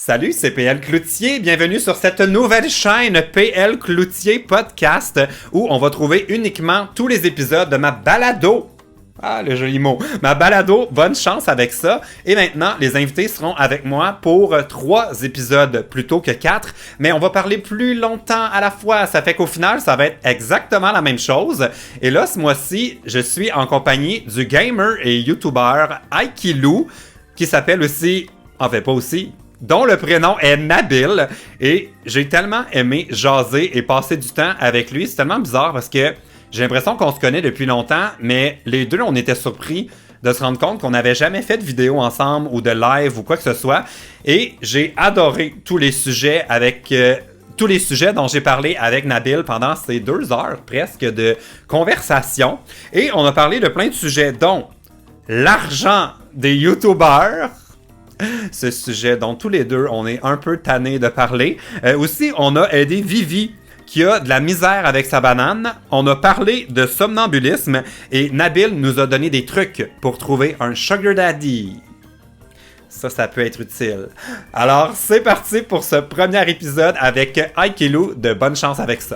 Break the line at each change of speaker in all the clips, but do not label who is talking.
Salut, c'est PL Cloutier. Bienvenue sur cette nouvelle chaîne PL Cloutier Podcast où on va trouver uniquement tous les épisodes de ma balado. Ah, le joli mot. Ma balado, bonne chance avec ça. Et maintenant, les invités seront avec moi pour 3 épisodes plutôt que 4. Mais on va parler plus longtemps à la fois. Ça fait qu'au final, ça va être exactement la même chose. Et là, ce mois-ci, je suis en compagnie du gamer et YouTuber Aikilou, qui s'appelle aussi... En fait, pas aussi... dont le prénom est Nabil. Et j'ai tellement aimé jaser et passer du temps avec lui. C'est tellement bizarre parce que j'ai l'impression qu'on se connaît depuis longtemps, mais les deux, on était surpris de se rendre compte qu'on n'avait jamais fait de vidéo ensemble ou de live ou quoi que ce soit. Et j'ai adoré tous les sujets dont j'ai parlé avec Nabil pendant ces 2 heures presque de conversation. Et on a parlé de plein de sujets, dont l'argent des YouTubers. Ce sujet dont tous les deux, on est un peu tannés de parler. Aussi, on a aidé Vivi, qui a de la misère avec sa banane. On a parlé de somnambulisme et Nabil nous a donné des trucs pour trouver un sugar daddy. Ça peut être utile. Alors, c'est parti pour ce premier épisode avec Aikilou de Bonne chance avec ça.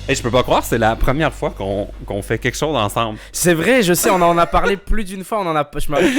Hey, je peux pas croire, c'est la première fois qu'on fait quelque chose ensemble.
C'est vrai, je sais, on en a parlé plus d'une fois,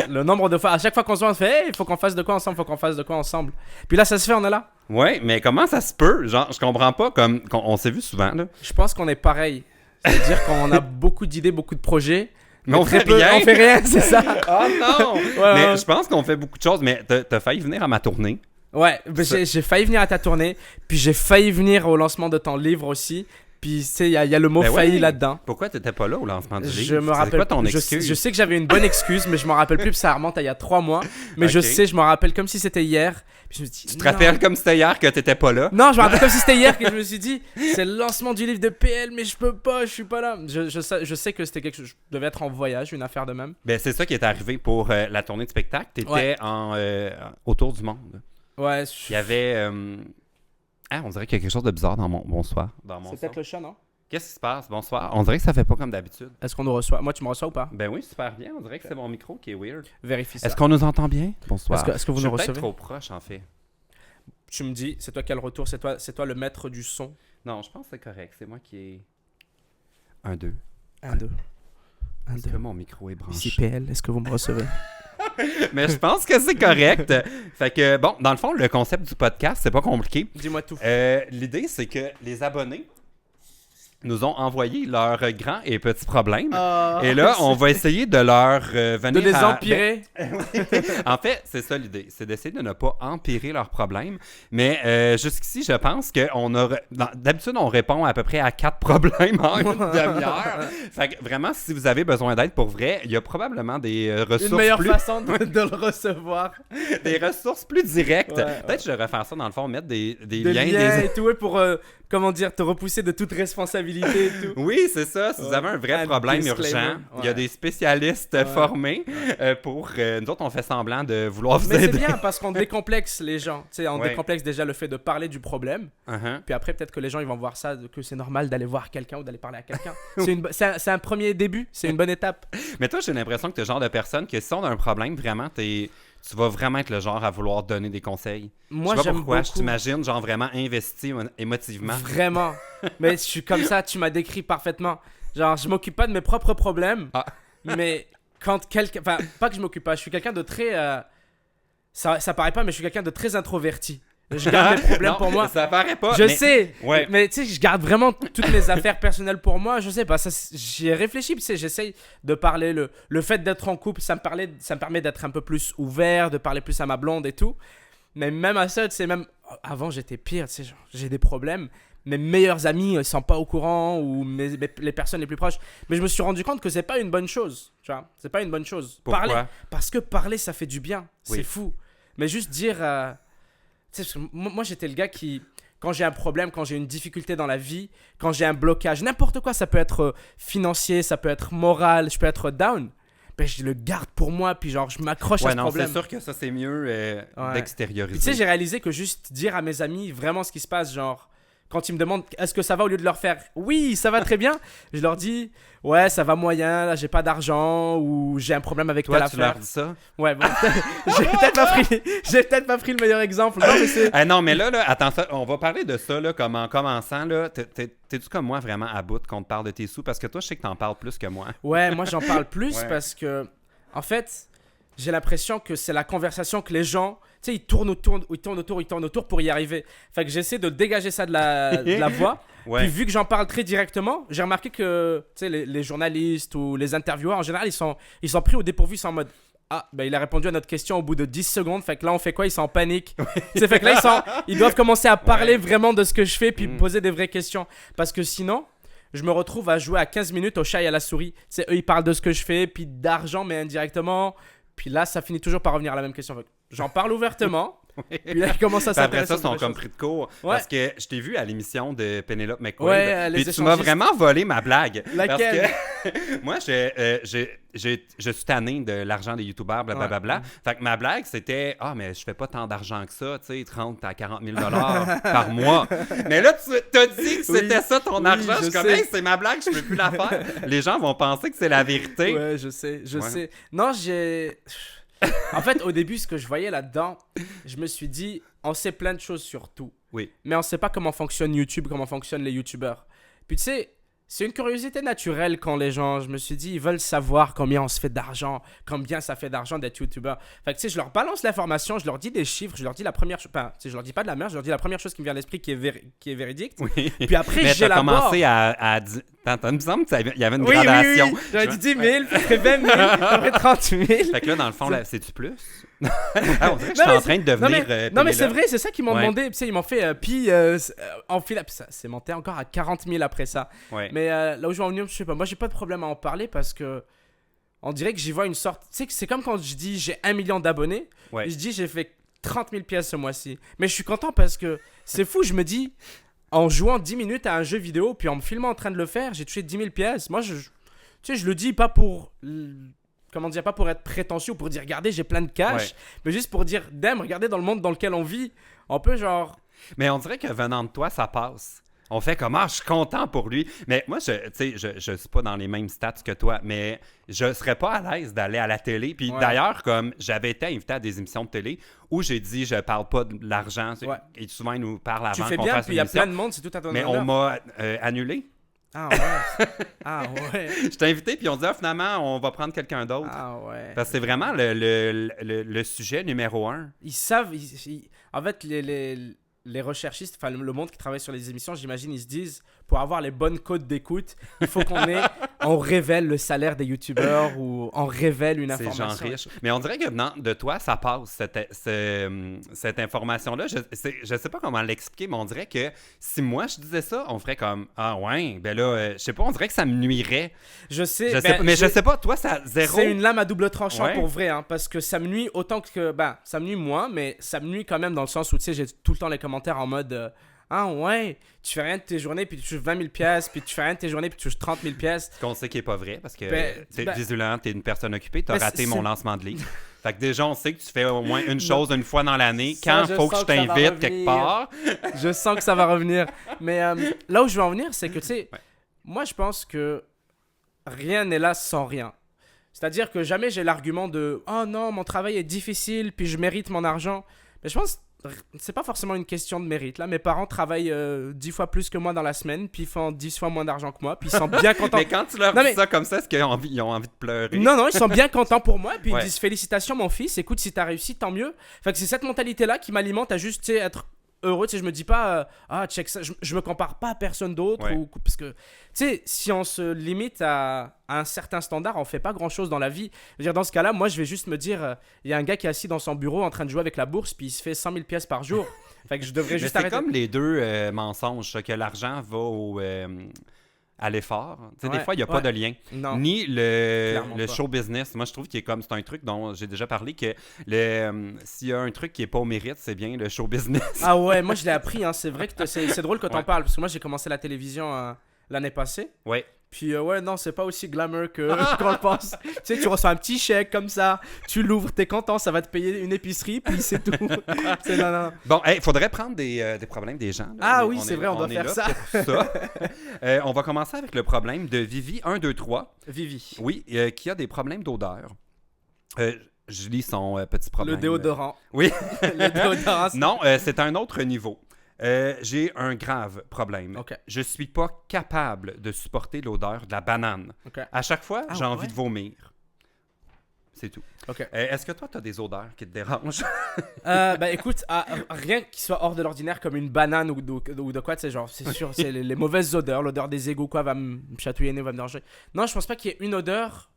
le nombre de fois, à chaque fois qu'on se voit, on se fait « Hey, il faut qu'on fasse de quoi ensemble, Puis là, ça se fait, on est là.
Ouais, mais comment ça se peut? Genre, je comprends pas, comme on s'est vu souvent, là.
Je pense qu'on est pareil. C'est-à-dire qu'on a beaucoup d'idées, beaucoup de projets.
Mais on fait rien.
On fait rien, c'est ça.
Oh non!
Ouais.
Mais je pense qu'on fait beaucoup de choses, mais t'as failli venir à ma tournée.
Ouais, j'ai failli venir à ta tournée, puis j'ai failli venir au lancement de ton livre aussi. Puis, tu sais, il y a le mot failli là-dedans.
Pourquoi t'étais pas là au lancement du livre?
Je me rappelle.
C'est quoi ton excuse?
Je sais que j'avais une bonne excuse, mais je m'en rappelle plus, puis ça remonte à il y a 3 mois. Mais okay. Je me rappelle comme si c'était hier. Puis je me dis,
tu te rappelles comme si c'était hier que t'étais pas là?
Non, je me rappelle comme si c'était hier que je me suis dit, c'est le lancement du livre de PL, mais je peux pas, je suis pas là. Je sais que c'était quelque chose, je devais être en voyage, une affaire de même.
Ben, c'est ça qui est arrivé pour la tournée de spectacle. T'étais autour du monde.
Ouais.
Il y avait... on dirait qu'il y a quelque chose de bizarre dans mon bonsoir.
C'est peut-être le chat, non?
Qu'est-ce qui se passe? Bonsoir. On dirait que ça fait pas comme d'habitude.
Est-ce qu'on nous reçoit? Moi, tu me reçois ou pas?
Ben oui, super bien. On dirait que c'est mon micro qui est weird.
Vérifie ça.
Est-ce qu'on nous entend bien? Bonsoir.
Est-ce que vous nous recevez?
Je suis peut-être trop proche, en fait.
Tu me dis, c'est toi qui as le retour, c'est toi le maître du son.
Non, je pense que c'est correct. C'est moi qui ai... 1, 2.
1, 2.
Est-ce que mon micro est branché?
Ici PL, est-ce que vous me recevez?
Mais je pense que c'est correct. Fait que, bon, dans le fond, le concept du podcast, c'est pas compliqué.
Dis-moi tout.
L'idée, c'est que les abonnés nous ont envoyé leurs grands et petits problèmes. Et là, on va essayer de leur venir
de les empirer.
En fait, c'est ça l'idée. C'est d'essayer de ne pas empirer leurs problèmes. Mais jusqu'ici, je pense qu'on a... D'habitude, on répond à peu près à 4 problèmes en une demi-heure. Fait que vraiment, si vous avez besoin d'aide pour vrai, il y a probablement des ressources
une meilleure façon de le recevoir.
Des ressources plus directes.
Ouais.
Peut-être que je devrais faire ça, dans le fond, mettre des
liens et tout, pour... comment dire, te repousser de toute responsabilité et tout.
Oui, c'est ça. Si vous avez un vrai problème urgent, il y a des spécialistes formés pour... nous autres, on fait semblant de vouloir vous aider.
Mais c'est bien parce qu'on décomplexe les gens. Tu sais, on décomplexe déjà le fait de parler du problème. Puis après, peut-être que les gens ils vont voir ça, que c'est normal d'aller voir quelqu'un ou d'aller parler à quelqu'un. C'est un premier début, c'est une bonne étape.
Mais toi, j'ai l'impression que tu es le genre de personne que si on a un problème, vraiment, tu vas vraiment être le genre à vouloir donner des conseils.
Moi,
je sais pas
j'aime
pourquoi,
beaucoup.
Je t'imagine genre vraiment investi émotivement.
Vraiment. Mais je suis comme ça, tu m'as décrit parfaitement. Genre, je m'occupe pas de mes propres problèmes, mais quand quelqu'un... Enfin, pas que je m'occupe pas, je suis quelqu'un de très... Ça paraît pas, mais je suis quelqu'un de très introverti. Je garde mes problèmes pour moi.
Ça paraît pas.
Je sais, mais tu sais, je garde vraiment toutes mes affaires personnelles pour moi. Je sais pas, j'y ai réfléchi, tu sais, j'essaye de parler. Le fait d'être en couple, ça me permet d'être un peu plus ouvert, de parler plus à ma blonde et tout. Mais même à ça, tu sais, même avant j'étais pire, tu sais, genre, j'ai des problèmes. Mes meilleurs amis sont pas au courant ou les personnes les plus proches. Mais je me suis rendu compte que c'est pas une bonne chose, tu vois. C'est pas une bonne chose.
Pourquoi?
Parce que parler, ça fait du bien. C'est fou. Mais juste dire... moi, j'étais le gars qui, quand j'ai un problème, quand j'ai une difficulté dans la vie, quand j'ai un blocage, n'importe quoi, ça peut être financier, ça peut être moral, je peux être down, ben, je le garde pour moi, puis genre, je m'accroche à ce problème.
C'est sûr que ça, c'est mieux d'extérioriser.
Tu sais, j'ai réalisé que juste dire à mes amis vraiment ce qui se passe, genre, quand ils me demandent est-ce que ça va, au lieu de leur faire oui, ça va très bien, je leur dis ouais, ça va moyen, là j'ai pas d'argent ou j'ai un problème avec telle
Toi, tu
affaire.
leur dis ça?
Ouais, bon, j'ai peut-être pas pris le meilleur exemple. Non, mais c'est...
Non, mais là, attends, ça, on va parler de ça, là, comme en commençant, là. T'es-tu comme moi vraiment à bout qu'on te parle de tes sous? Parce que toi, je sais que t'en parles plus que moi.
Ouais, moi j'en parle plus
Ouais.
parce que, en fait, j'ai l'impression que c'est la conversation que les gens, tu sais, ils tournent autour pour y arriver. Fait que j'essaie de dégager ça de la voix.
Ouais.
Puis vu que j'en parle très directement, j'ai remarqué que, tu sais, les journalistes ou les intervieweurs, en général, ils sont pris au dépourvu, ils sont en mode... Ah, ben il a répondu à notre question au bout de 10 secondes. Fait que là, on fait quoi? Ils sont en panique. C'est fait que là, ils doivent commencer à parler vraiment de ce que je fais puis me poser des vraies questions. Parce que sinon, je me retrouve à jouer à 15 minutes au chat et à la souris. C'est eux, ils parlent de ce que je fais, puis d'argent, mais indirectement. Puis là, ça finit toujours par revenir à la même question. Fait que j'en parle ouvertement. Puis là, ils commencent à
Puis après
s'intéresser
ça,
aux
ils sont
vraies
comme
choses.
pris de cours.
Ouais.
Parce que je t'ai vu à l'émission de Penelope McQuaid.
Ouais, les
puis tu m'as
échangistes.
vraiment volé ma blague.
Laquelle?
Parce que moi, je suis tanné de l'argent des youtubeurs, blablabla. Fait que ma blague, c'était « Ah, mais je fais pas tant d'argent que ça, tu sais, 30 à 40 000 par mois. » Mais là, tu t'as dit que c'était ça ton
Oui,
argent.
je
Je suis comme «
sais.
Hey, c'est ma blague, je peux plus la faire. » Les gens vont penser que c'est la vérité.
Ouais, je sais, je
Ouais.
sais. Non, En fait, au début, ce que je voyais là-dedans, je me suis dit, on sait plein de choses sur tout.
Oui.
Mais on sait pas comment fonctionne YouTube, comment fonctionnent les YouTubeurs. Puis tu sais, c'est une curiosité naturelle quand les gens, je me suis dit, ils veulent savoir combien on se fait d'argent, combien ça fait d'argent d'être YouTubeur. Fait que tu sais, je leur balance l'information, je leur dis des chiffres, je leur dis la première chose, enfin, tu sais, je leur dis pas de la merde, je leur dis la première chose qui me vient à l'esprit qui est véridique.
Oui.
Puis après,
Mais t'as
j'élabore.
commencé à dire... Attends, il me semble qu'il y avait une
Oui,
gradation.
oui. J'aurais dit 10 000, puis après 20 000, puis après 30 000.
Fait que là, dans le fond, là, c'est-tu plus? Ah, on dirait que je suis en train de
Non,
devenir...
non, mais c'est vrai, c'est ça qu'ils m'ont
Ouais.
demandé. Tu sais, ils m'ont fait. En fil, ça c'est monté encore à 40 000 après ça.
Ouais.
Mais là où je vais en venir, je sais pas. Moi, j'ai pas de problème à en parler parce que. On dirait que j'y vois une sorte. Tu sais, c'est comme quand je dis j'ai 1 million d'abonnés.
Ouais.
Je dis j'ai fait 30 000 pièces ce mois-ci. Mais je suis content parce que c'est fou. Je me dis, en jouant 10 minutes à un jeu vidéo, puis en me filmant en train de le faire, j'ai touché 10 000 pièces. Moi, tu sais, je le dis pas pour. Comment dire, pas pour être prétentieux ou pour dire regardez, j'ai plein de cash,
Ouais.
mais juste pour dire damn, regardez dans le monde dans lequel on vit. On peut genre.
Mais on dirait que venant de toi, ça passe. On fait comme, ah, je suis content pour lui. Mais moi, tu sais, je suis pas dans les mêmes stats que toi, mais je serais pas à l'aise d'aller à la télé. Puis
Ouais.
d'ailleurs, comme j'avais été invité à des émissions de télé où j'ai dit, je parle pas de l'argent.
Ouais.
Et souvent, ils nous parlent
Tu
avant
fais
qu'on
bien,
fasse
puis il
une
y a
émission.
plein de monde, c'est tout à ton
Mais
honneur.
on m'a annulé.
Ah ouais. Ah ouais.
Je t'ai invité, puis on dit, ah, finalement, on va prendre quelqu'un d'autre.
Ah ouais.
Parce que c'est vraiment le sujet numéro 1.
Ils savent. En fait, les recherchistes, enfin le monde qui travaille sur les émissions, j'imagine, ils se disent pour avoir les bonnes codes d'écoute, il faut on révèle le salaire des youtubeurs ou on révèle une
C'est
information.
genre riche. Mais on dirait que venant de toi, ça passe, cette information-là. Je sais pas comment l'expliquer, mais on dirait que si moi je disais ça, on ferait comme ah ouais, ben là, je sais pas, on dirait que ça me nuirait.
Je sais,
Je sais pas, mais je sais pas, toi, ça zéro.
C'est une lame à double tranchant
Ouais.
pour vrai, hein, parce que ça me nuit autant que. Ben, ça me nuit moins, mais ça me nuit quand même dans le sens où, tu sais, j'ai tout le temps les commentaires en mode ah ouais, tu fais rien de tes journées, puis tu touches 20 000 pièces, puis tu fais rien de tes journées, puis tu touches 30 000 pièces.
Ce qu'on sait qui est pas vrai, parce que
Ben,
visiblement, t'es une personne occupée, t'as
Ben,
raté
c'est-
mon lancement de livre. Fait que déjà, on sait que tu fais au moins une chose une fois dans l'année.
Ça,
Quand
je
faut que
sens
je
que ça va
t'invite quelque
revenir.
part.
Je sens que ça va revenir. Mais là où je veux en venir, c'est que, tu sais,
Ouais.
moi, je pense que rien n'est là sans rien. C'est-à-dire que jamais j'ai l'argument de « Oh non, mon travail est difficile, puis je mérite mon argent. » Mais je pense que c'est pas forcément une question de mérite. Là, mes parents travaillent 10 fois plus que moi dans la semaine, puis ils font 10 fois moins d'argent que moi, puis ils sont bien contents.
Mais quand tu leur
Non,
dis
mais-
ça comme ça, est-ce qu'ils ont envie de pleurer?
Non, non, ils sont bien contents pour moi. Puis
Ouais.
ils disent félicitations, mon fils. Écoute, si t'as réussi, tant mieux. Fait que c'est cette mentalité-là qui m'alimente à juste, tu sais, être heureux. Tu sais, je me dis pas, ah, check ça. Je me compare pas à personne d'autre.
Ouais.
Parce que, tu sais, si on se limite à un certain standard, on fait pas grand-chose dans la vie. Je veux dire, dans ce cas-là, moi, je vais juste me dire, il y a un gars qui est assis dans son bureau en train de jouer avec la bourse, puis il se fait 100 000 pièces par jour. Fait que je devrais
Mais
juste
c'est
arrêter.
comme les deux mensonges, ça, que l'argent va à l'effort. Tu sais, des
Ouais,
fois, il n'y a pas
ouais.
de lien.
Non.
Ni le
Clairement pas.
show business. Moi, je trouve qu'il est comme... C'est un truc dont j'ai déjà parlé, que s'il y a un truc qui n'est pas au mérite, c'est bien le show business.
Ah ouais, moi je l'ai appris, hein. C'est vrai que c'est drôle que t'en
Ouais.
parles, parce que moi j'ai commencé la télévision l'année passée.
Ouais.
Puis ouais, non, c'est pas aussi glamour que qu'on le pense. Tu sais, tu reçois un petit chèque comme ça, tu l'ouvres, t'es content, ça va te payer une épicerie, puis c'est tout. Non.
Bon, il faudrait prendre des problèmes des gens. Là.
Ah oui, c'est vrai, on doit faire ça.
On va commencer avec le problème de Vivi 1, 2, 3.
Vivi.
Oui, qui a des problèmes d'odeur. Je lis son petit problème.
Le déodorant.
Oui.
Le déodorant.
Non, c'est un autre niveau. J'ai un grave problème.
Okay.
Je suis pas capable de supporter l'odeur de la banane.
Okay.
À chaque fois, j'ai envie de vomir. C'est tout.
Okay.
Est-ce que toi, tu as des odeurs qui te dérangent?
Écoute, rien qui soit hors de l'ordinaire comme une banane ou de quoi, tu sais, genre, c'est sûr, c'est les mauvaises odeurs, l'odeur des égouts, quoi, va me chatouiller, va me déranger. Non, je pense pas qu'il y ait une odeur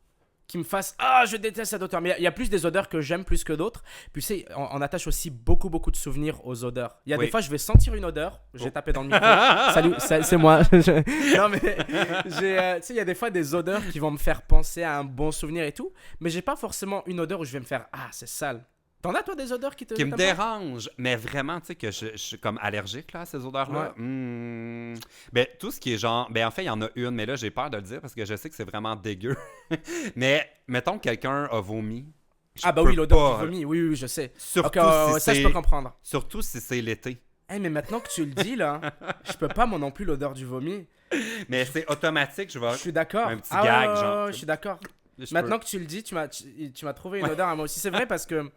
qui me fasse je déteste cette odeur, mais il y a plus des odeurs que j'aime plus que d'autres. Puis tu sais, on attache aussi beaucoup de souvenirs aux odeurs. Il y a des fois je vais sentir une odeur, j'ai tapé dans le micro. Salut, c'est moi. Non mais tu sais, il y a des fois des odeurs qui vont me faire penser à un bon souvenir et tout, mais j'ai pas forcément une odeur où je vais me faire c'est sale. T'en as, toi, des odeurs qui
me dérangent, mais vraiment, tu sais, que je suis comme allergique là, à ces odeurs-là. Ouais. Tout ce qui est genre... en fait, il y en a une, mais là, j'ai peur de le dire parce que je sais que c'est vraiment dégueu. Mais, mettons que quelqu'un a vomi.
Oui, l'odeur du vomi, oui, je sais.
Surtout si
ça, je peux comprendre.
Surtout si c'est l'été.
Mais maintenant que tu le dis, là, je peux pas, moi non plus, l'odeur du vomi.
Mais c'est automatique, je
suis d'accord.
Un petit gag, genre.
Je suis d'accord. Maintenant que tu le dis, tu m'as trouvé une odeur à moi aussi. C'est vrai parce que...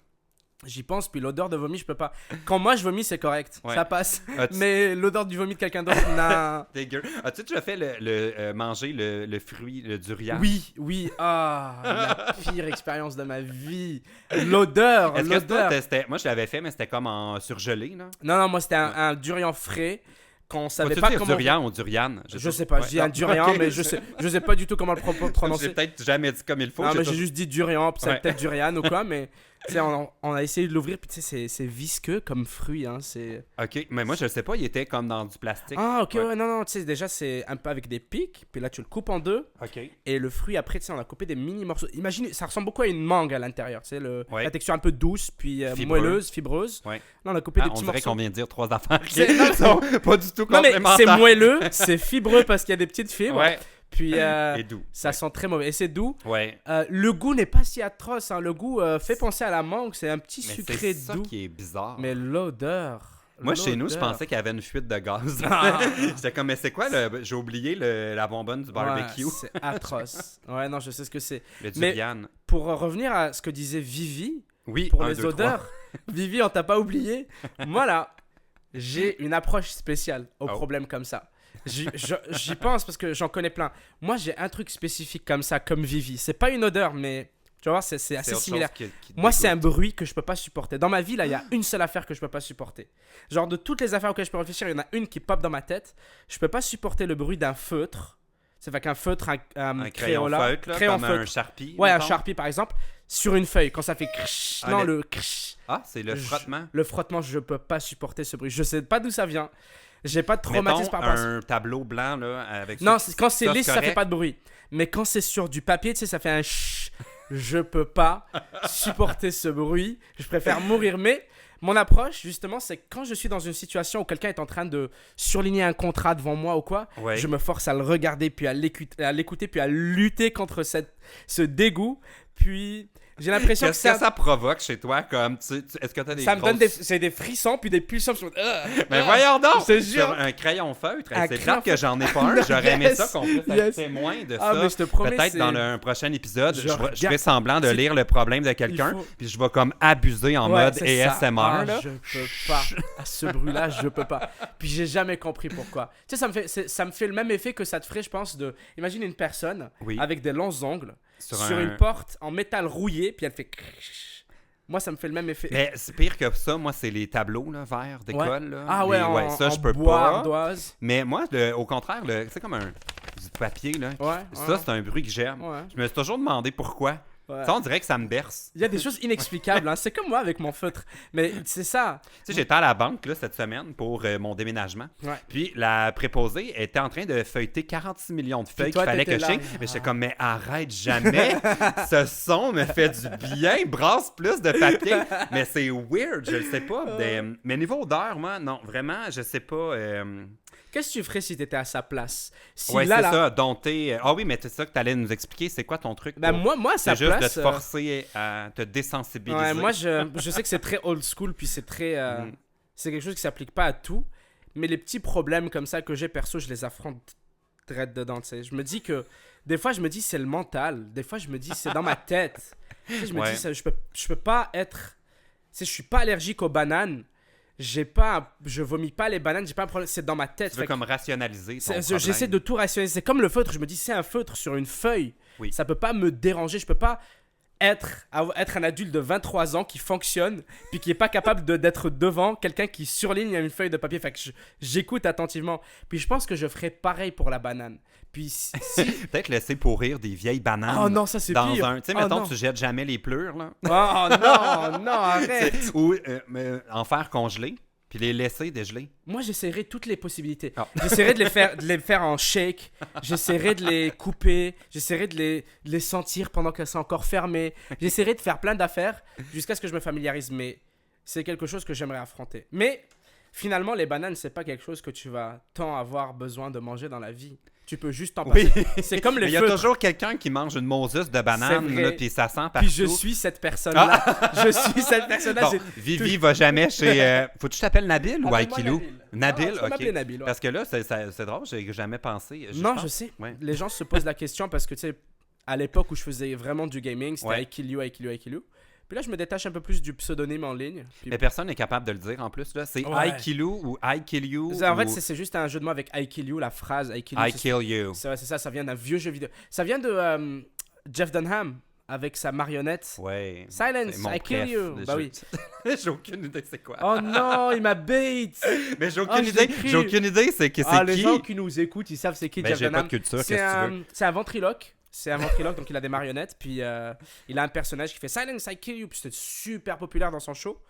J'y pense, puis l'odeur de vomi, je peux pas. Quand moi je vomis, c'est correct, ça passe. Mais l'odeur du vomi de quelqu'un d'autre, non.
Dégueu. As-tu déjà fait manger le fruit, le durian?
Oui. La pire expérience de ma vie. L'odeur.
Est-ce que toi, moi je l'avais fait, mais c'était comme en surgelé, là?
Non, moi c'était un durian frais. Qu'on savait
pas
dire
comment... durian ou durian?
Je sais pas, je dis un durian, mais je sais pas du tout comment le prononcer.
J'ai peut-être jamais dit comme il faut.
Non, mais j'ai juste dit durian, puis c'est peut-être durian ou quoi, mais tu sais, on a essayé de l'ouvrir, puis tu sais, c'est visqueux comme fruit, hein, c'est...
Ok, mais moi je sais pas, il était comme dans du plastique.
Ok, non, tu sais, déjà c'est un peu avec des pics, puis là tu le coupes en deux, et le fruit après, tu sais, on a coupé des mini morceaux. Imagine, ça ressemble beaucoup à une mangue à l'intérieur, tu sais, la texture un peu douce, puis moelleuse, fibreuse.
Ouais.
Là, on a coupé des petits morceaux.
On dirait qu'on vient de dire 3 affaires qui sont pas du tout complémentaires.
Non, mais c'est moelleux, c'est fibreux parce qu'il y a des petites fibres.
Ouais.
Puis
et doux.
Ça sent très mauvais. Et c'est doux.
Ouais.
Le goût n'est pas si atroce. Hein. Le goût fait penser à la mangue. C'est un petit sucré doux.
C'est ça qui est bizarre.
Mais l'odeur.
Moi, chez nous, je pensais qu'il y avait une fuite de gaz. J'étais comme, mais c'est quoi? J'ai oublié la bonbonne du barbecue.
C'est atroce. Ouais, non, je sais ce que c'est.
Le durian.
Mais pour revenir à ce que disait Vivi,
oui,
pour les odeurs, Vivi, on t'a pas oublié. Moi, là, j'ai une approche spéciale aux problèmes comme ça. J'y pense parce que j'en connais plein. Moi, j'ai un truc spécifique comme ça, comme Vivi. C'est pas une odeur, mais tu vas voir, c'est assez similaire. Moi, c'est un bruit que je peux pas supporter. Dans ma vie, là, il y a une seule affaire que je peux pas supporter. Genre, de toutes les affaires auxquelles je peux réfléchir, il y en a une qui pop dans ma tête. Je peux pas supporter le bruit d'un feutre. C'est fait qu'un feutre, un
crayon feutre, là, comme un Sharpie.
Ouais, un Sharpie, par exemple, sur une feuille, quand ça fait crch. Le crch.
C'est le frottement.
Le frottement, je peux pas supporter ce bruit. Je sais pas d'où ça vient. J'ai pas de traumatisme par rapport à ça.
Un tableau blanc, là, avec...
Non, quand c'est lisse, ça fait pas de bruit. Mais quand c'est sur du papier, tu sais, ça fait un chut. Je peux pas supporter ce bruit. Je préfère mourir. Mais mon approche, justement, c'est que quand je suis dans une situation où quelqu'un est en train de surligner un contrat devant moi ou quoi, je me force à le regarder, puis à l'écouter, puis à lutter contre ce dégoût. Puis... J'ai l'impression que
ça provoque chez toi comme est-ce que tu as des
ça me donne des frissons puis des pulsions.
Mais voyons donc,
c'est sûr.
Un crayon feutre, c'est clair que j'en ai pas un. J'aurais aimé ça qu'on puisse être témoin de ça.
Mais je te promets,
peut-être dans un prochain épisode, je ferai semblant de lire le problème de quelqu'un, puis je vais comme abuser en mode ASMR.
Je peux pas. À ce bruit-là, je peux pas. Puis j'ai jamais compris pourquoi. Tu sais, ça me fait le même effet que ça te ferait, je pense, imagine une personne avec des longs ongles sur une porte en métal rouillé, puis elle fait... Moi, ça me fait le même effet.
Mais c'est pire que ça. Moi, c'est les tableaux là, verts d'école. Là.
Ah ouais,
ça, je peux
bois
pas.
ardoise.
Mais moi, au contraire, c'est comme du papier. Là. Ça, c'est un bruit que j'aime. Je me suis toujours demandé pourquoi. Ça, on dirait que ça me berce.
Il y a des choses inexplicables. Hein. C'est comme moi avec mon feutre. Mais c'est ça.
Tu sais, j'étais à la banque là, cette semaine pour mon déménagement. Puis la préposée était en train de feuilleter 46 millions de feuilles qu'il fallait que je signe. Mais j'étais comme, mais arrête jamais. Ce son me fait du bien. Brasse plus de papier. Mais c'est weird, je le sais pas. Mais niveau odeur, moi, non, vraiment, je sais pas.
Qu'est-ce que tu ferais si t'étais à sa place? Si
Ouais,
là,
c'est
là,
ça, dompter. Ah oui, mais c'est ça que t'allais nous expliquer. C'est quoi ton truc?
ben moi, à sa
c'est juste
place,
de te forcer à te désensibiliser.
ouais, moi, je sais que c'est très old school, puis c'est très, c'est quelque chose qui s'applique pas à tout, mais les petits problèmes comme ça que j'ai perso, je les affronte direct dedans, tu sais. Je me dis que, des fois, je me dis c'est le mental, des fois, je me dis c'est dans ma tête. Tu sais, je me
Ouais.
dis, je peux pas être, tu sais, je suis pas allergique aux bananes, je vomis pas les bananes, j'ai pas un problème, c'est dans ma tête.
Tu veux
Fait que
comme rationaliser ton problème.
j'essaie de tout rationaliser. C'est comme le feutre, je me dis c'est un feutre sur une feuille,
Oui.
ça peut pas me déranger, je peux pas être un adulte de 23 ans qui fonctionne, puis qui est pas capable d'être devant quelqu'un qui surligne une feuille de papier. Fait que j'écoute attentivement. Puis je pense que je ferais pareil pour la banane. Puis si...
Peut-être laisser pourrir des vieilles bananes.
Oh non, ça c'est
dans
pire.
un. Tu sais,
Oh
mettons,
non.
tu jettes jamais les pleurs, là.
Oh non, non, arrête.
Ou en faire congeler, puis les laisser dégeler.
Moi, j'essaierai toutes les possibilités.
Ah.
J'essaierai de les faire en shake. J'essaierai de les couper. J'essaierai de les sentir pendant qu'elles sont encore fermées. J'essaierai de faire plein d'affaires jusqu'à ce que je me familiarise. Mais c'est quelque chose que j'aimerais affronter. Mais finalement, les bananes, c'est pas quelque chose que tu vas tant avoir besoin de manger dans la vie. Tu peux juste t'en passer.
Oui.
C'est comme les
Mais il y a
feutres.
toujours quelqu'un qui mange une Moses de banane,
C'est vrai.
là, puis ça sent partout.
Puis je suis cette personne-là. Je suis cette personne-là.
Bon, Vivi va jamais chez. Faut que tu t'appelles Nabil ou
Appelle-moi
Aikilou?
Nabil.
Nabil,
Ah, tu peux m'appeler
ok.
Nabil, ouais.
Parce que là, c'est drôle, j'ai jamais pensé.
Non,
pense-
je sais.
Ouais.
Les gens se posent la question parce que, tu sais, à l'époque où je faisais vraiment du gaming, c'était
Ouais.
Aikilou. Puis là, je me détache un peu plus du pseudonyme en ligne. Puis...
Mais personne n'est capable de le dire en plus. Là. C'est
Ouais.
I kill you ou I kill you.
En fait,
ou
c'est juste un jeu de mots avec I kill you, la phrase I kill you.
I kill you.
C'est ça, ça vient d'un vieux jeu vidéo. Ça vient de Jeff Dunham avec sa marionnette.
Ouais.
Silence,
C'est mon
I kill
préf,
you.
le
Bah
jeu.
oui.
J'ai aucune idée c'est quoi.
Oh non, il m'a bait.
Mais j'ai
Oh,
aucune
je
idée.
l'ai cru.
J'ai aucune idée c'est que c'est
Ah, les
qui.
gens qui nous écoutent, ils savent c'est qui
Ben,
Jeff
j'ai pas
Dunham.
de culture,
C'est
qu'est-ce que tu veux?
c'est un ventriloque. C'est un ventriloque, donc il a des marionnettes. Puis il a un personnage qui fait Silence, I kill you. Puis c'était super populaire dans son show.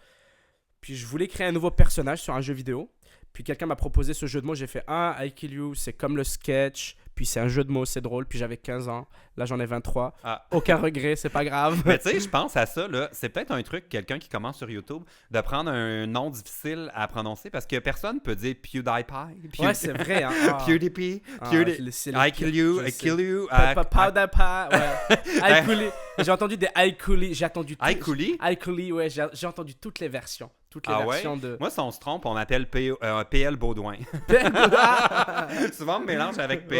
Puis je voulais créer un nouveau personnage sur un jeu vidéo. Puis quelqu'un m'a proposé ce jeu de mots. J'ai fait I kill you, c'est comme le sketch. Puis c'est un jeu de mots, c'est drôle. Puis j'avais 15 ans. Là, j'en ai 23.
Ah.
Aucun regret, c'est pas grave.
Mais tu sais, je pense à ça, là. C'est peut-être un truc, quelqu'un qui commence sur YouTube, de prendre un nom difficile à prononcer parce que personne peut dire PewDiePie.
Ouais, c'est vrai. Hein. Ah.
PewDiePie.
Ah,
PewDiePie. I kill you,
je
I
sais.
kill you.
Powder pie, ouais. iCoolie. J'ai entendu des iCoolie. J'ai attendu tout.
iCoolie?
iCoolie, ouais. J'ai entendu toutes les versions. Toutes les
Ah ouais?
versions de.
Moi, si on se trompe, on m'appelle PL Baudouin. Souvent, on me mélange avec PO.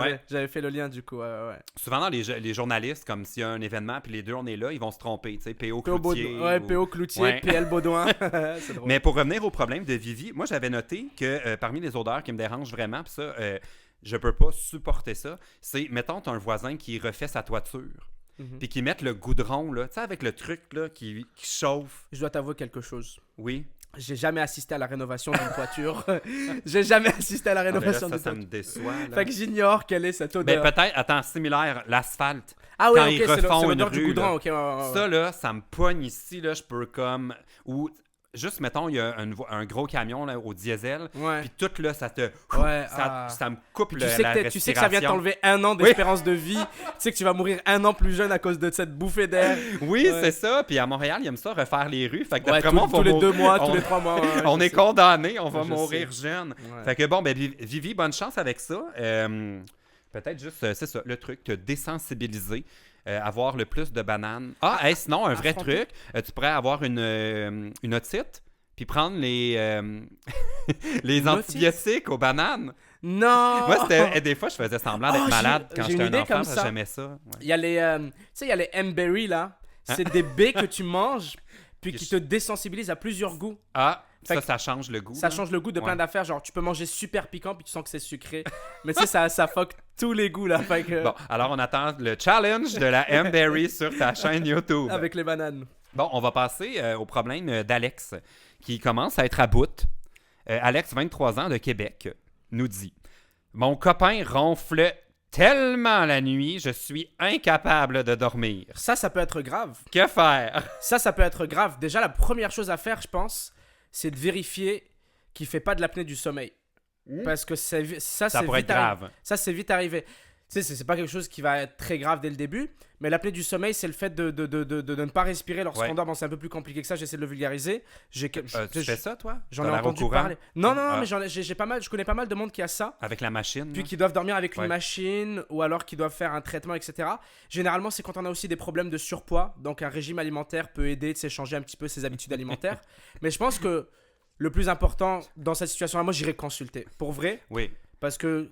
Ouais.
J'avais fait le lien du coup. Ouais.
Souvent, dans les journalistes, comme s'il y a un événement, puis les deux, on est là, ils vont se tromper. Tu sais, PO
PO
Cloutier.
Baudouin. Ouais,
ou-
PO Cloutier,
Ouais.
PL Baudouin. C'est drôle.
Mais pour revenir au problème de Vivi, moi, j'avais noté que parmi les odeurs qui me dérangent vraiment, puis ça, je peux pas supporter ça, c'est, mettons, t'as un voisin qui refait sa toiture,
Mhm.
puis qui met le goudron, là, tu sais, avec le truc, là, qui chauffe.
Je dois t'avouer quelque chose.
Oui.
J'ai jamais assisté à la rénovation d'une toiture. J'ai jamais assisté à la
Ah, ben là,
rénovation
ça,
d'une
ça me
toiture.
déçoit. Là.
Fait que j'ignore quelle est cette
Mais
odeur.
peut-être, attends, similaire, l'asphalte.
Ah oui,
quand
ok,
ils
c'est
refont
l'odeur
une
du
rue,
goudron.
là.
Ok, ouais.
Ça, là, ça me pogne ici, là, je peux comme... Ou, juste, mettons, il y a un gros camion, là, au diesel,
Ouais.
puis tout, là, ça te...
Ouais,
ça me coupe
Puis
la
tu sais que ça vient
respiration.
t'enlever 1 an d'espérance de vie. Tu sais que tu vas mourir 1 an plus jeune à cause de cette bouffée d'air.
Oui,
Ouais.
c'est ça. Puis à Montréal, ils aiment ça, refaire les rues. Fait que
Ouais,
d'après moi, on va
tous les
mourir-
2 mois,
on-
tous les 3 mois. ouais,
on
je
est
sais.
condamnés, on va
Je
mourir
sais.
jeune.
Ouais.
Fait que bon, ben Vivi, bonne chance avec ça. Peut-être juste, c'est ça, le truc, te désensibiliser. Avoir le plus de bananes. Sinon, un vrai
affronter.
truc, tu pourrais avoir une otite, puis prendre les
Une
antibiotiques aux bananes.
Non!
Moi, c'était, des fois, je faisais semblant d'être
Oh,
malade
j'ai
quand
une
j'étais un
idée
enfant,
comme
parce que
ça.
j'aimais ça. Ouais.
Il y a les, tu sais, il y a les M-Berry là. C'est des baies que tu manges, puis qui te désensibilisent à plusieurs goûts.
Ah,
Fait
ça change le goût.
Ça
là.
change le goût de plein
Ouais.
d'affaires. Genre, tu peux manger super piquant, puis tu sens que c'est sucré. Mais tu sais, ça fuck tous les goûts là. Fait que,
Bon, alors on attend le challenge de la M-Berry sur ta chaîne YouTube.
avec les bananes.
Bon, on va passer au problème d'Alex, qui commence à être à bout. Alex, 23 ans, de Québec, nous dit « Mon copain ronfle tellement la nuit, je suis incapable de dormir.
Ça peut être grave.
Que faire?
Ça peut être grave. Déjà, la première chose à faire, je pense, c'est de vérifier qu'il fait pas de l'apnée du sommeil. Parce que ça
Ça
c'est
pourrait
vite
être
arrivé.
grave.
Ça, c'est vite arrivé. Tu Tu sais, c'est pas quelque chose qui va être très grave dès le début, mais l'apnée du sommeil, c'est le fait de ne pas respirer lorsqu'on dort. Bon, c'est un peu plus compliqué que ça, j'essaie de le vulgariser.
Tu fais ça, toi?
J'en ai entendu parler. Non, mais je connais pas mal de monde qui a ça.
Avec la machine?
Puis qui doivent dormir avec une machine, ou alors qui doivent faire un traitement, etc. Généralement, c'est quand on a aussi des problèmes de surpoids, donc un régime alimentaire peut aider, de changer un petit peu ses habitudes alimentaires. Mais je pense que le plus important dans cette situation-là, moi, j'irais consulter. Pour vrai.
Oui.
Parce que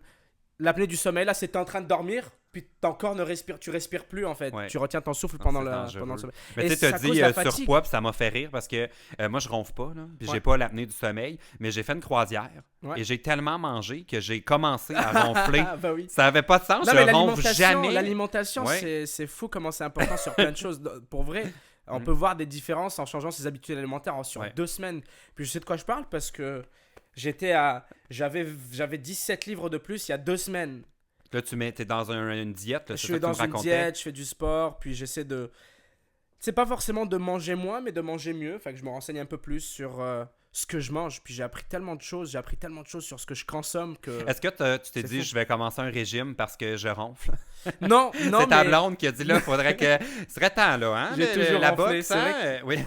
l'apnée du sommeil, là, c'est t'es en train de dormir, puis ton corps ne respire, tu respires plus en fait. Ouais. Tu retiens ton souffle pendant le sommeil.
Mais tu sais, t'as dit surpoids, puis ça m'a fait rire parce que moi, je ronfle pas, là, puis j'ai pas l'apnée du sommeil, mais j'ai fait une croisière et j'ai tellement mangé que j'ai commencé à ronfler.
Bah oui.
Ça avait pas de sens, je ronfle jamais.
L'alimentation, c'est fou comment c'est important sur plein de choses. Pour vrai, on peut voir des différences en changeant ses habitudes alimentaires sur 2 semaines. Puis je sais de quoi je parle parce que j'avais 17 livres de plus il y a 2 semaines.
Là, t'es dans une diète. Là,
je suis dans une diète, je fais du sport, puis j'essaie de... C'est pas forcément de manger moins, mais de manger mieux. Fait que je me renseigne un peu plus sur ce que je mange. Puis j'ai appris tellement de choses sur ce que je consomme que...
Est-ce que tu t'es dit, je vais commencer un régime parce que je ronfle?
Non,
c'est ta blonde qui a dit, là, faudrait que... Ce serait temps, là, hein?
J'ai toujours ronflé.
Boxe,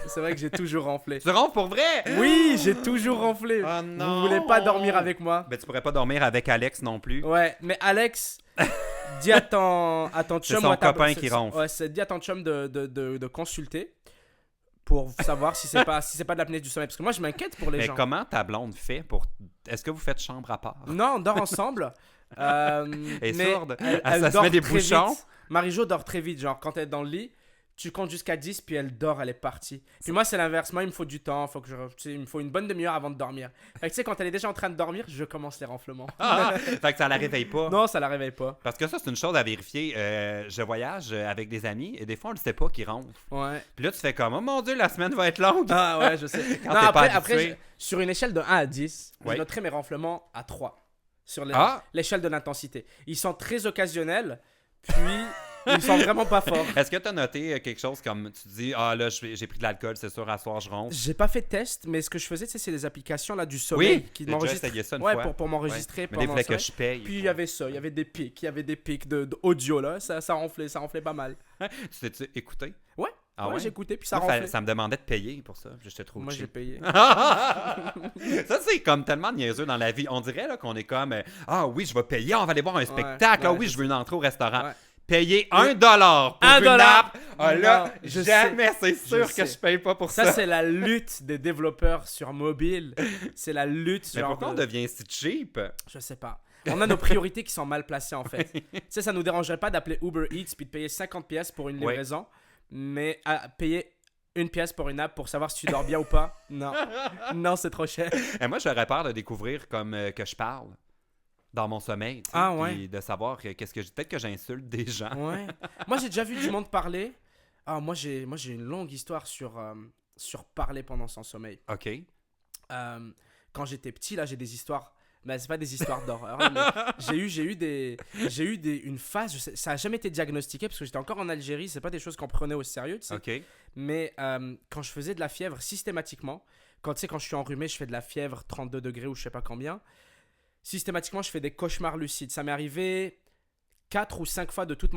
c'est vrai que j'ai toujours ronflé.
Tu ronfles pour vrai?
Oui, j'ai toujours ronflé.
Oh non!
Vous voulez pas dormir avec moi?
Ben, tu pourrais pas dormir avec Alex non plus.
Ouais, mais Alex... dis à ton chum...
C'est son copain qui ronfle.
Ouais, dis à ton chum de consulter pour savoir si c'est pas de l'apnée du sommeil. Parce que moi, je m'inquiète pour les gens.
Mais comment ta blonde fait pour... Est-ce que vous faites chambre à part?
Non, on dort ensemble.
Elle est sourde. Elle se met des bouchons.
Marie-Jo dort très vite. Genre, quand elle est dans le lit, tu comptes jusqu'à 10, puis elle dort, elle est partie. Puis moi, c'est l'inverse. Moi, il me faut du temps. Il me faut une bonne demi-heure avant de dormir. Fait que tu sais, quand elle est déjà en train de dormir, je commence les ronflements.
Fait que ça la réveille pas.
Non, ça la réveille pas.
Parce que ça, c'est une chose à vérifier. Je voyage avec des amis et des fois, on ne sait pas qu'ils ronflent.
Ouais.
Puis là, tu fais comme, oh mon Dieu, la semaine va être longue.
Ah ouais, je sais.
Quand t'es pas habitué.
Sur une échelle de 1 à 10, je noterais mes ronflements à 3. Sur l'échelle de l'intensité. Ils sont très occasionnels, puis... Ils sont vraiment pas forts.
Est-ce que tu as noté quelque chose comme tu dis, ah là, j'ai pris de l'alcool, c'est sûr, à soir, je ronfle?
J'ai pas fait de test, mais ce que je faisais, c'est les applications là, du sommeil qui m'enregistrent.
Oui, ça une fois.
Pour m'enregistrer.
Mais des fois que je paye.
Puis il y avait ça, il y avait des pics d'audio là, ça ronflait pas mal.
Tu t'es écouté?
Ouais.
Ah ouais?
J'ai écouté, puis ça ronflait.
Ça me demandait de payer pour ça. Je te trouve
Moi, j'ai payé.
Ça, c'est comme tellement niaiseux dans la vie. On dirait là, qu'on est comme, ah oui, je vais payer, on va aller voir un spectacle. Ah oui, je veux une entrée au restaurant. Payer $1 pour une app. Ah là, jamais, c'est sûr que je paye pas pour ça.
Ça, c'est la lutte des développeurs sur mobile. C'est la lutte.
Mais pourquoi on devient si cheap?
Je sais pas. On a nos priorités qui sont mal placées, en fait. Tu sais, ça nous dérangerait pas d'appeler Uber Eats puis de payer 50$ pour une livraison, mais à payer 1$ pour une app pour savoir si tu dors bien ou pas, non. Non, c'est trop cher.
Et moi, j'aurais peur de découvrir comme que je parle dans mon sommeil, puis de savoir qu'est-ce que peut-être que j'insulte des gens.
Ouais. Moi, j'ai déjà vu du monde parler. Ah, moi j'ai une longue histoire sur parler pendant son sommeil.
OK.
Quand j'étais petit, là, j'ai des histoires. Mais c'est pas des histoires d'horreur. Là, mais j'ai eu une phase. Ça a jamais été diagnostiqué parce que j'étais encore en Algérie. C'est pas des choses qu'on prenait au sérieux, tu sais.
OK.
Mais quand je faisais de la fièvre systématiquement, quand je suis enrhumé, je fais de la fièvre 32 degrés ou je sais pas combien. Systématiquement, je fais des cauchemars lucides. Ça m'est arrivé 4 ou 5 fois de toute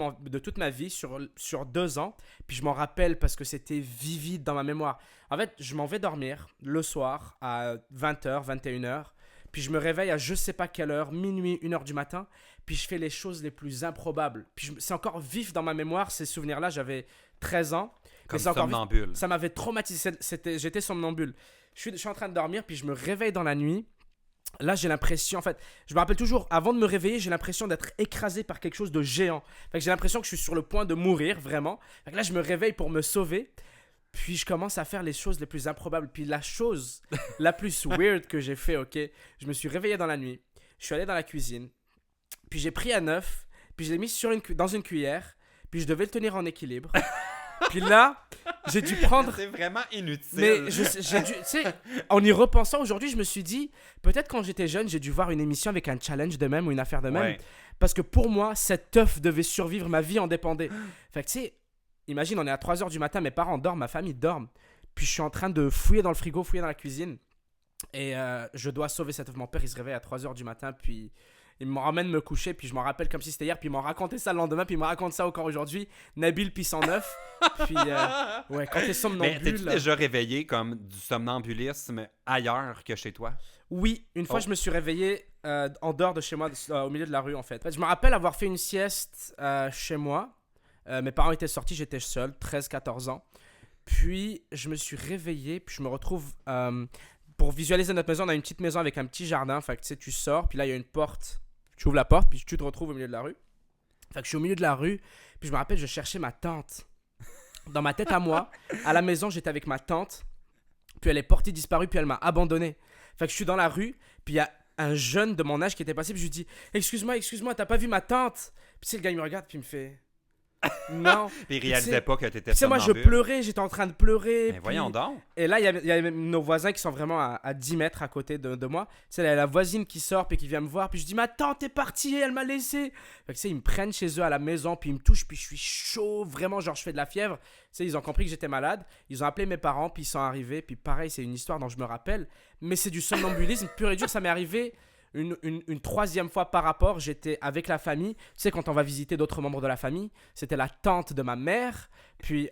ma vie sur 2 ans. Puis je m'en rappelle parce que c'était vivide dans ma mémoire. En fait, je m'en vais dormir le soir à 20h, 21h. Puis je me réveille à je sais pas quelle heure, minuit, 1h du matin. Puis je fais les choses les plus improbables. Puis c'est encore vif dans ma mémoire, ces souvenirs-là. J'avais 13 ans.
Comme somnambule.
Ça m'avait traumatisé. J'étais somnambule. Je suis en train de dormir, puis je me réveille dans la nuit. Là, j'ai l'impression, en fait, je me rappelle toujours, avant de me réveiller, j'ai l'impression d'être écrasé par quelque chose de géant. Fait que j'ai l'impression que je suis sur le point de mourir, vraiment. Fait que là, je me réveille pour me sauver. Puis je commence à faire les choses les plus improbables. Puis la chose la plus weird que j'ai fait, ok, je me suis réveillé dans la nuit. Je suis allé dans la cuisine. Puis j'ai pris un œuf. Puis je l'ai mis dans une cuillère. Puis je devais le tenir en équilibre. Puis là, j'ai dû prendre...
C'est vraiment inutile.
Mais tu sais, en y repensant aujourd'hui, je me suis dit, peut-être quand j'étais jeune, j'ai dû voir une émission avec un challenge de même ou une affaire de même.
Ouais.
Parce que pour moi, cet œuf devait survivre, ma vie en dépendait. Fait que tu sais, imagine, on est à 3h du matin, mes parents dorment, ma famille dorme. Puis je suis en train de fouiller dans le frigo, fouiller dans la cuisine. Et je dois sauver cet œuf. Mon père, il se réveille à 3h du matin, puis Il me ramène me coucher, puis je m'en rappelle comme si c'était hier, puis il m'en racontait ça le lendemain, puis il me raconte ça encore aujourd'hui. Nabil, puis 109. Puis, ouais, quand t'es
Mais
somnambule...
t'es-tu déjà réveillé comme du somnambulisme ailleurs que chez toi?
Oui, une fois
Oh.
je me suis réveillé en dehors de chez moi, au milieu de la rue en fait. En fait, je me rappelle avoir fait une sieste chez moi. Mes parents étaient sortis, j'étais seul, 13-14 ans. Puis je me suis réveillé, puis je me retrouve... pour visualiser notre maison, on a une petite maison avec un petit jardin. Fait que tu sais, tu sors, puis là il y a une porte. Tu ouvres la porte, puis tu te retrouves au milieu de la rue. Fait que je suis au milieu de la rue, puis je me rappelle, je cherchais ma tante. Dans ma tête à moi, à la maison, j'étais avec ma tante. Puis elle est portée disparue, puis elle m'a abandonné. Fait que je suis dans la rue, puis il y a un jeune de mon âge qui était passé, puis je lui dis excuse-moi, t'as pas vu ma tante? Puis le gars il me regarde, puis il me fait non.
Puis il réalisait pas que t'étais
Tu sais, moi je
somnambule.
pleurais, j'étais en train de pleurer.
Mais
puis-
voyons donc.
Et là, il y a nos voisins qui sont vraiment à 10 mètres à côté de moi. Tu sais, il y a la voisine qui sort, puis qui vient me voir, puis je dis ma tante est partie, elle m'a laissé. Fait que tu sais, ils me prennent chez eux à la maison, puis ils me touchent, puis je suis chaud, vraiment, genre je fais de la fièvre. Tu sais, ils ont compris que j'étais malade, ils ont appelé mes parents, puis ils sont arrivés, puis pareil, c'est une histoire dont je me rappelle, mais c'est du somnambulisme pur et dur, ça m'est arrivé une troisième fois par rapport, j'étais avec la famille. Tu sais, quand on va visiter d'autres membres de la famille, c'était la tante de ma mère, puis...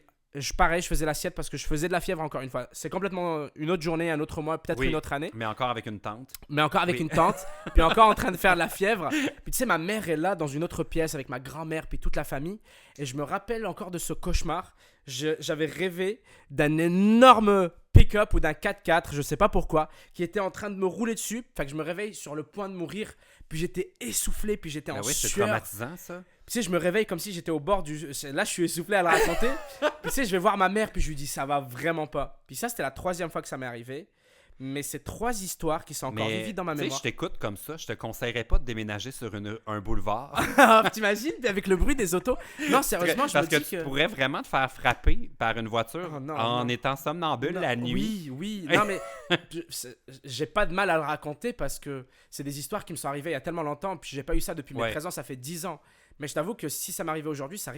pareil, je faisais l'assiette parce que je faisais de la fièvre encore une fois. C'est complètement une autre journée, un autre mois, peut-être
Oui.
une autre année.
Mais encore avec une tante.
Mais encore avec
Oui.
une tante, puis encore en train de faire de la fièvre. Puis tu sais, ma mère est là dans une autre pièce avec ma grand-mère, puis toute la famille. Et je me rappelle encore de ce cauchemar. J'avais rêvé d'un énorme pick-up ou d'un 4x4, je sais pas pourquoi, qui était en train de me rouler dessus. Fait que je me réveille sur le point de mourir. Puis j'étais essoufflé, puis j'étais
Ben
en
oui, c'est
sueur.
traumatisant, ça.
Puis, tu sais, je me réveille comme si j'étais au bord du... Là, je suis essoufflé à le raconter. Puis, tu sais, je vais voir ma mère, puis je lui dis, ça va vraiment pas. Puis ça, c'était la troisième fois que ça m'est arrivé. Mais c'est trois histoires qui sont encore vivides dans ma
tu sais,
mémoire.
je t'écoute comme ça, je te conseillerais pas de déménager sur un boulevard.
T'imagines, avec le bruit des autos? Non, sérieusement, je
Parce
me
que
dis
tu
que...
pourrais vraiment te faire frapper par une voiture
Oh, non,
en
non.
étant somnambule
Non,
la nuit.
Oui. Non, mais j'ai pas de mal à le raconter parce que c'est des histoires qui me sont arrivées il y a tellement longtemps. Puis j'ai pas eu ça depuis mes
Ouais.
13 ans, ça fait 10 ans. Mais je t'avoue que si ça m'arrivait aujourd'hui, ça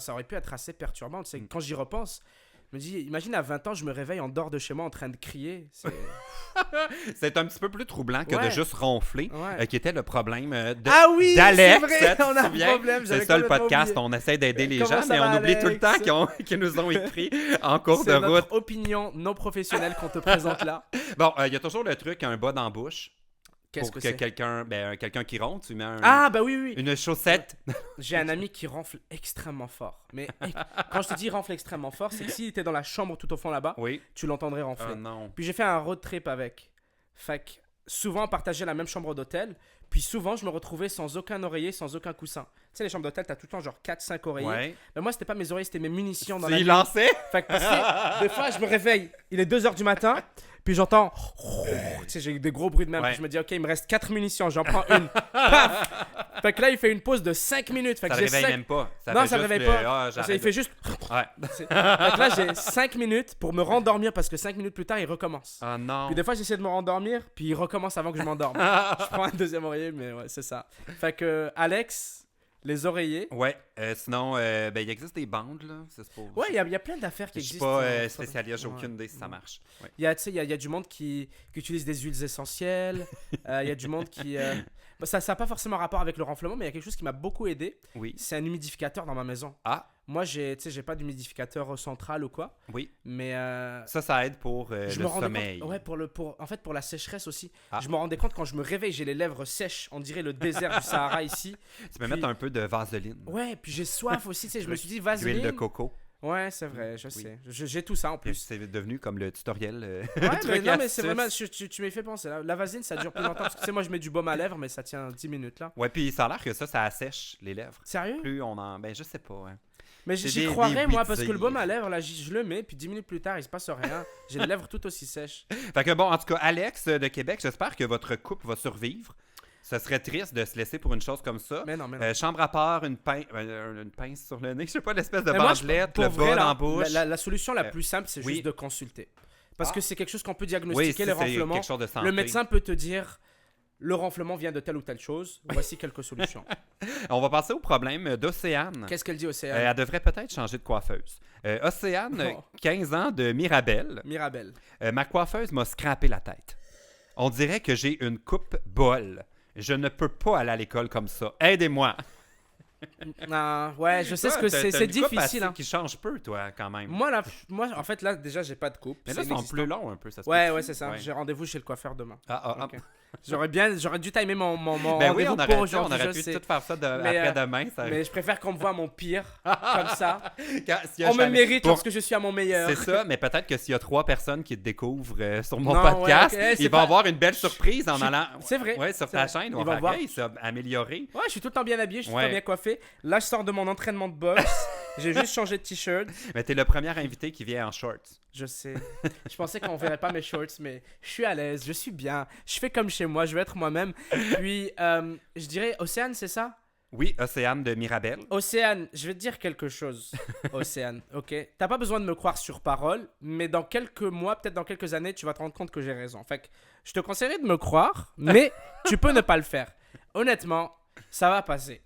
aurait pu être assez perturbant. Tu sais, quand j'y repense, je me dis, imagine à 20 ans, je me réveille en dehors de chez moi en train de crier.
C'est un petit peu plus troublant que
Ouais.
de juste ronfler,
Ouais.
qui était le problème
Ah oui,
d'Alex.
c'est vrai,
tu te
on a un
souviens?
problème.
C'est
j'avais
ça le
complètement
podcast,
oublié.
on essaie d'aider les
Comment
gens,
ça
mais
va,
on oublie tout le
Alex?
temps qu'ils nous ont écrit en cours de
C'est
route.
notre opinion non professionnelle qu'on te présente là.
Bon, il y a toujours le truc, un bas dans la bouche.
Qu'est-ce
Pour
que
que
c'est?
quelqu'un qui ronde, tu mets
Ah, bah oui.
une chaussette.
J'ai un ami qui ronfle extrêmement fort. Mais quand je te dis ronfle extrêmement fort, c'est que s'il était dans la chambre tout au fond là-bas,
Oui.
tu l'entendrais ronfler.
Oh non.
Puis j'ai fait un road trip avec. Fait que souvent on partageait la même chambre d'hôtel. Puis souvent je me retrouvais sans aucun oreiller, sans aucun coussin. Tu sais, les chambres d'hôtel, t'as tout le temps genre 4-5 oreillers.
Ouais.
Mais moi, c'était pas mes oreillers, c'était mes munitions dans la
Tu
nuit.
lançais?
Fait que parce que des fois, je me réveille, il est 2h du matin, puis j'entends. Tu sais, j'ai des gros bruits de même.
Ouais.
Puis je me dis, ok, il me reste 4 munitions, j'en prends une. Paf! Fait que là, il fait une pause de 5 minutes. Fait que
Ça ne
j'ai
réveille
5...
même pas. Ça
Non,
fait
ça ne
juste
réveille
le-
pas.
Ah,
Il
j'arrête
fait
de-
juste.
Ouais.
Fait que là, j'ai 5 minutes pour me rendormir parce que 5 minutes plus tard, il recommence.
Ah non.
Puis des fois, j'essaie de me rendormir, puis il recommence avant que je m'endorme. Je prends un deuxième oreiller, mais ouais, c'est ça. Fait que, Alex, les oreillers.
Ouais. Sinon, il existe des bandes, là. C'est pour...
Ouais, il y a plein d'affaires qui
Je suis
existent.
pas spécialiste, j'ai
Ouais.
aucune idée si ça marche. Ouais.
Il y a, tu sais, il y a du monde qui utilise des huiles essentielles. Il y a du monde qui... bah, ça n'a pas forcément rapport avec le renflement, mais il y a quelque chose qui m'a beaucoup aidé.
Oui.
C'est un humidificateur dans ma maison.
Ah,
Moi, j'ai pas d'humidificateur central ou quoi.
oui.
Mais
Ça aide pour
je
le
me rendais
sommeil.
compte, ouais, en fait, pour la sécheresse aussi.
Ah.
Je me rendais compte quand je me réveille, j'ai les lèvres sèches. On dirait le désert du Sahara ici.
Tu peux
Puis-
mettre un peu de vaseline.
Ouais, puis j'ai soif aussi. Tu sais, je me suis dit,
L'huile
vaseline.
de coco.
Ouais, c'est vrai, je
Oui.
sais. J'ai tout ça en
Puis
plus.
c'est devenu comme le tutoriel.
Ouais, mais
truc
non, mais c'est
astuce.
vraiment. Tu m'y fais penser. La vaseline, ça dure plus longtemps. Parce que tu sais, moi, je mets du baume à lèvres, mais ça tient 10 minutes là.
Ouais, puis ça a l'air que ça assèche les lèvres.
Sérieux?
Plus on en. Ben, je sais pas. Hein.
Mais
C'est
j'y
des
croirais, moi, parce que
oui-dire.
le baume à lèvres, là, je le mets, puis 10 minutes plus tard, il se passe rien. J'ai les lèvres tout aussi sèches.
Fait que bon, en tout cas, Alex de Québec, j'espère que votre couple va survivre. Ce serait triste de se laisser pour une chose comme ça.
Mais non, mais non.
Chambre à part, une pince sur le nez, je sais pas, l'espèce de
Mais moi,
bandelette,
pour
le
vrai,
bas
là,
dans la bouche.
la solution la
Euh,
plus simple, c'est
oui.
juste de consulter. Parce
Ah.
que c'est quelque chose qu'on peut
Oui,
diagnostiquer,
si
les
c'est
renflements.
quelque chose de santé.
Le médecin peut te dire, le renflement vient de telle ou telle chose. Voici quelques solutions.
On va passer au problème d'Océane.
Qu'est-ce qu'elle dit, Océane?
Elle devrait peut-être changer de coiffeuse. Océane,
Oh.
15 ans de Mirabel.
Mirabelle.
Ma coiffeuse m'a scrappé la tête. On dirait que j'ai une coupe bol. Je ne peux pas aller à l'école comme ça. Aidez-moi.
Non, ouais, je sais ce que
T'as
c'est
une coupe
difficile.
assez
Hein.
qui change peu, toi, quand même.
Moi, en fait, là, déjà, j'ai pas de coupe.
Mais là,
c'est
ils sont
inexistant.
plus longs un peu, ça se
Ouais,
peut-tu?
ouais, c'est ça.
Ouais.
J'ai rendez-vous chez le coiffeur demain.
Ah.
Ok. J'aurais dû timer mon
Ben oui,
rendez-vous
on
pour
aurait
aujourd'hui, je
pu
sais.
tout faire ça
Mais,
après-demain. Ça...
Mais je préfère qu'on me voit à mon pire, comme ça.
S'il y a
On me
jamais-
mérite
pour-
lorsque je suis à mon meilleur.
C'est ça, mais peut-être que s'il y a 3 personnes qui te découvrent sur mon
Non,
podcast,
ouais, ok, c'est
ils vont
pas-
avoir une belle surprise en allant
C'est vrai.
ouais, sur
c'est
ta
vrai.
chaîne.
Ils
On
vont
va
voir.
faire hey, ça a amélioré.
Ouais, je suis tout le temps bien habillé, je suis tout le
Ouais.
temps bien coiffé. Là, je sors de mon entraînement de boxe. J'ai juste changé de t-shirt.
Mais t'es le premier invité qui vient en shorts.
Je sais. Je pensais qu'on verrait pas mes shorts, mais je suis à l'aise, je suis bien. Je fais comme chez moi, je vais être moi-même. Puis, je dirais, Océane, c'est ça?
Oui, Océane de Mirabel.
Océane, je vais te dire quelque chose. Océane, ok? T'as pas besoin de me croire sur parole, mais dans quelques mois, peut-être dans quelques années, tu vas te rendre compte que j'ai raison. Fait que je te conseillerais de me croire, mais tu peux ne pas le faire. Honnêtement, ça va passer.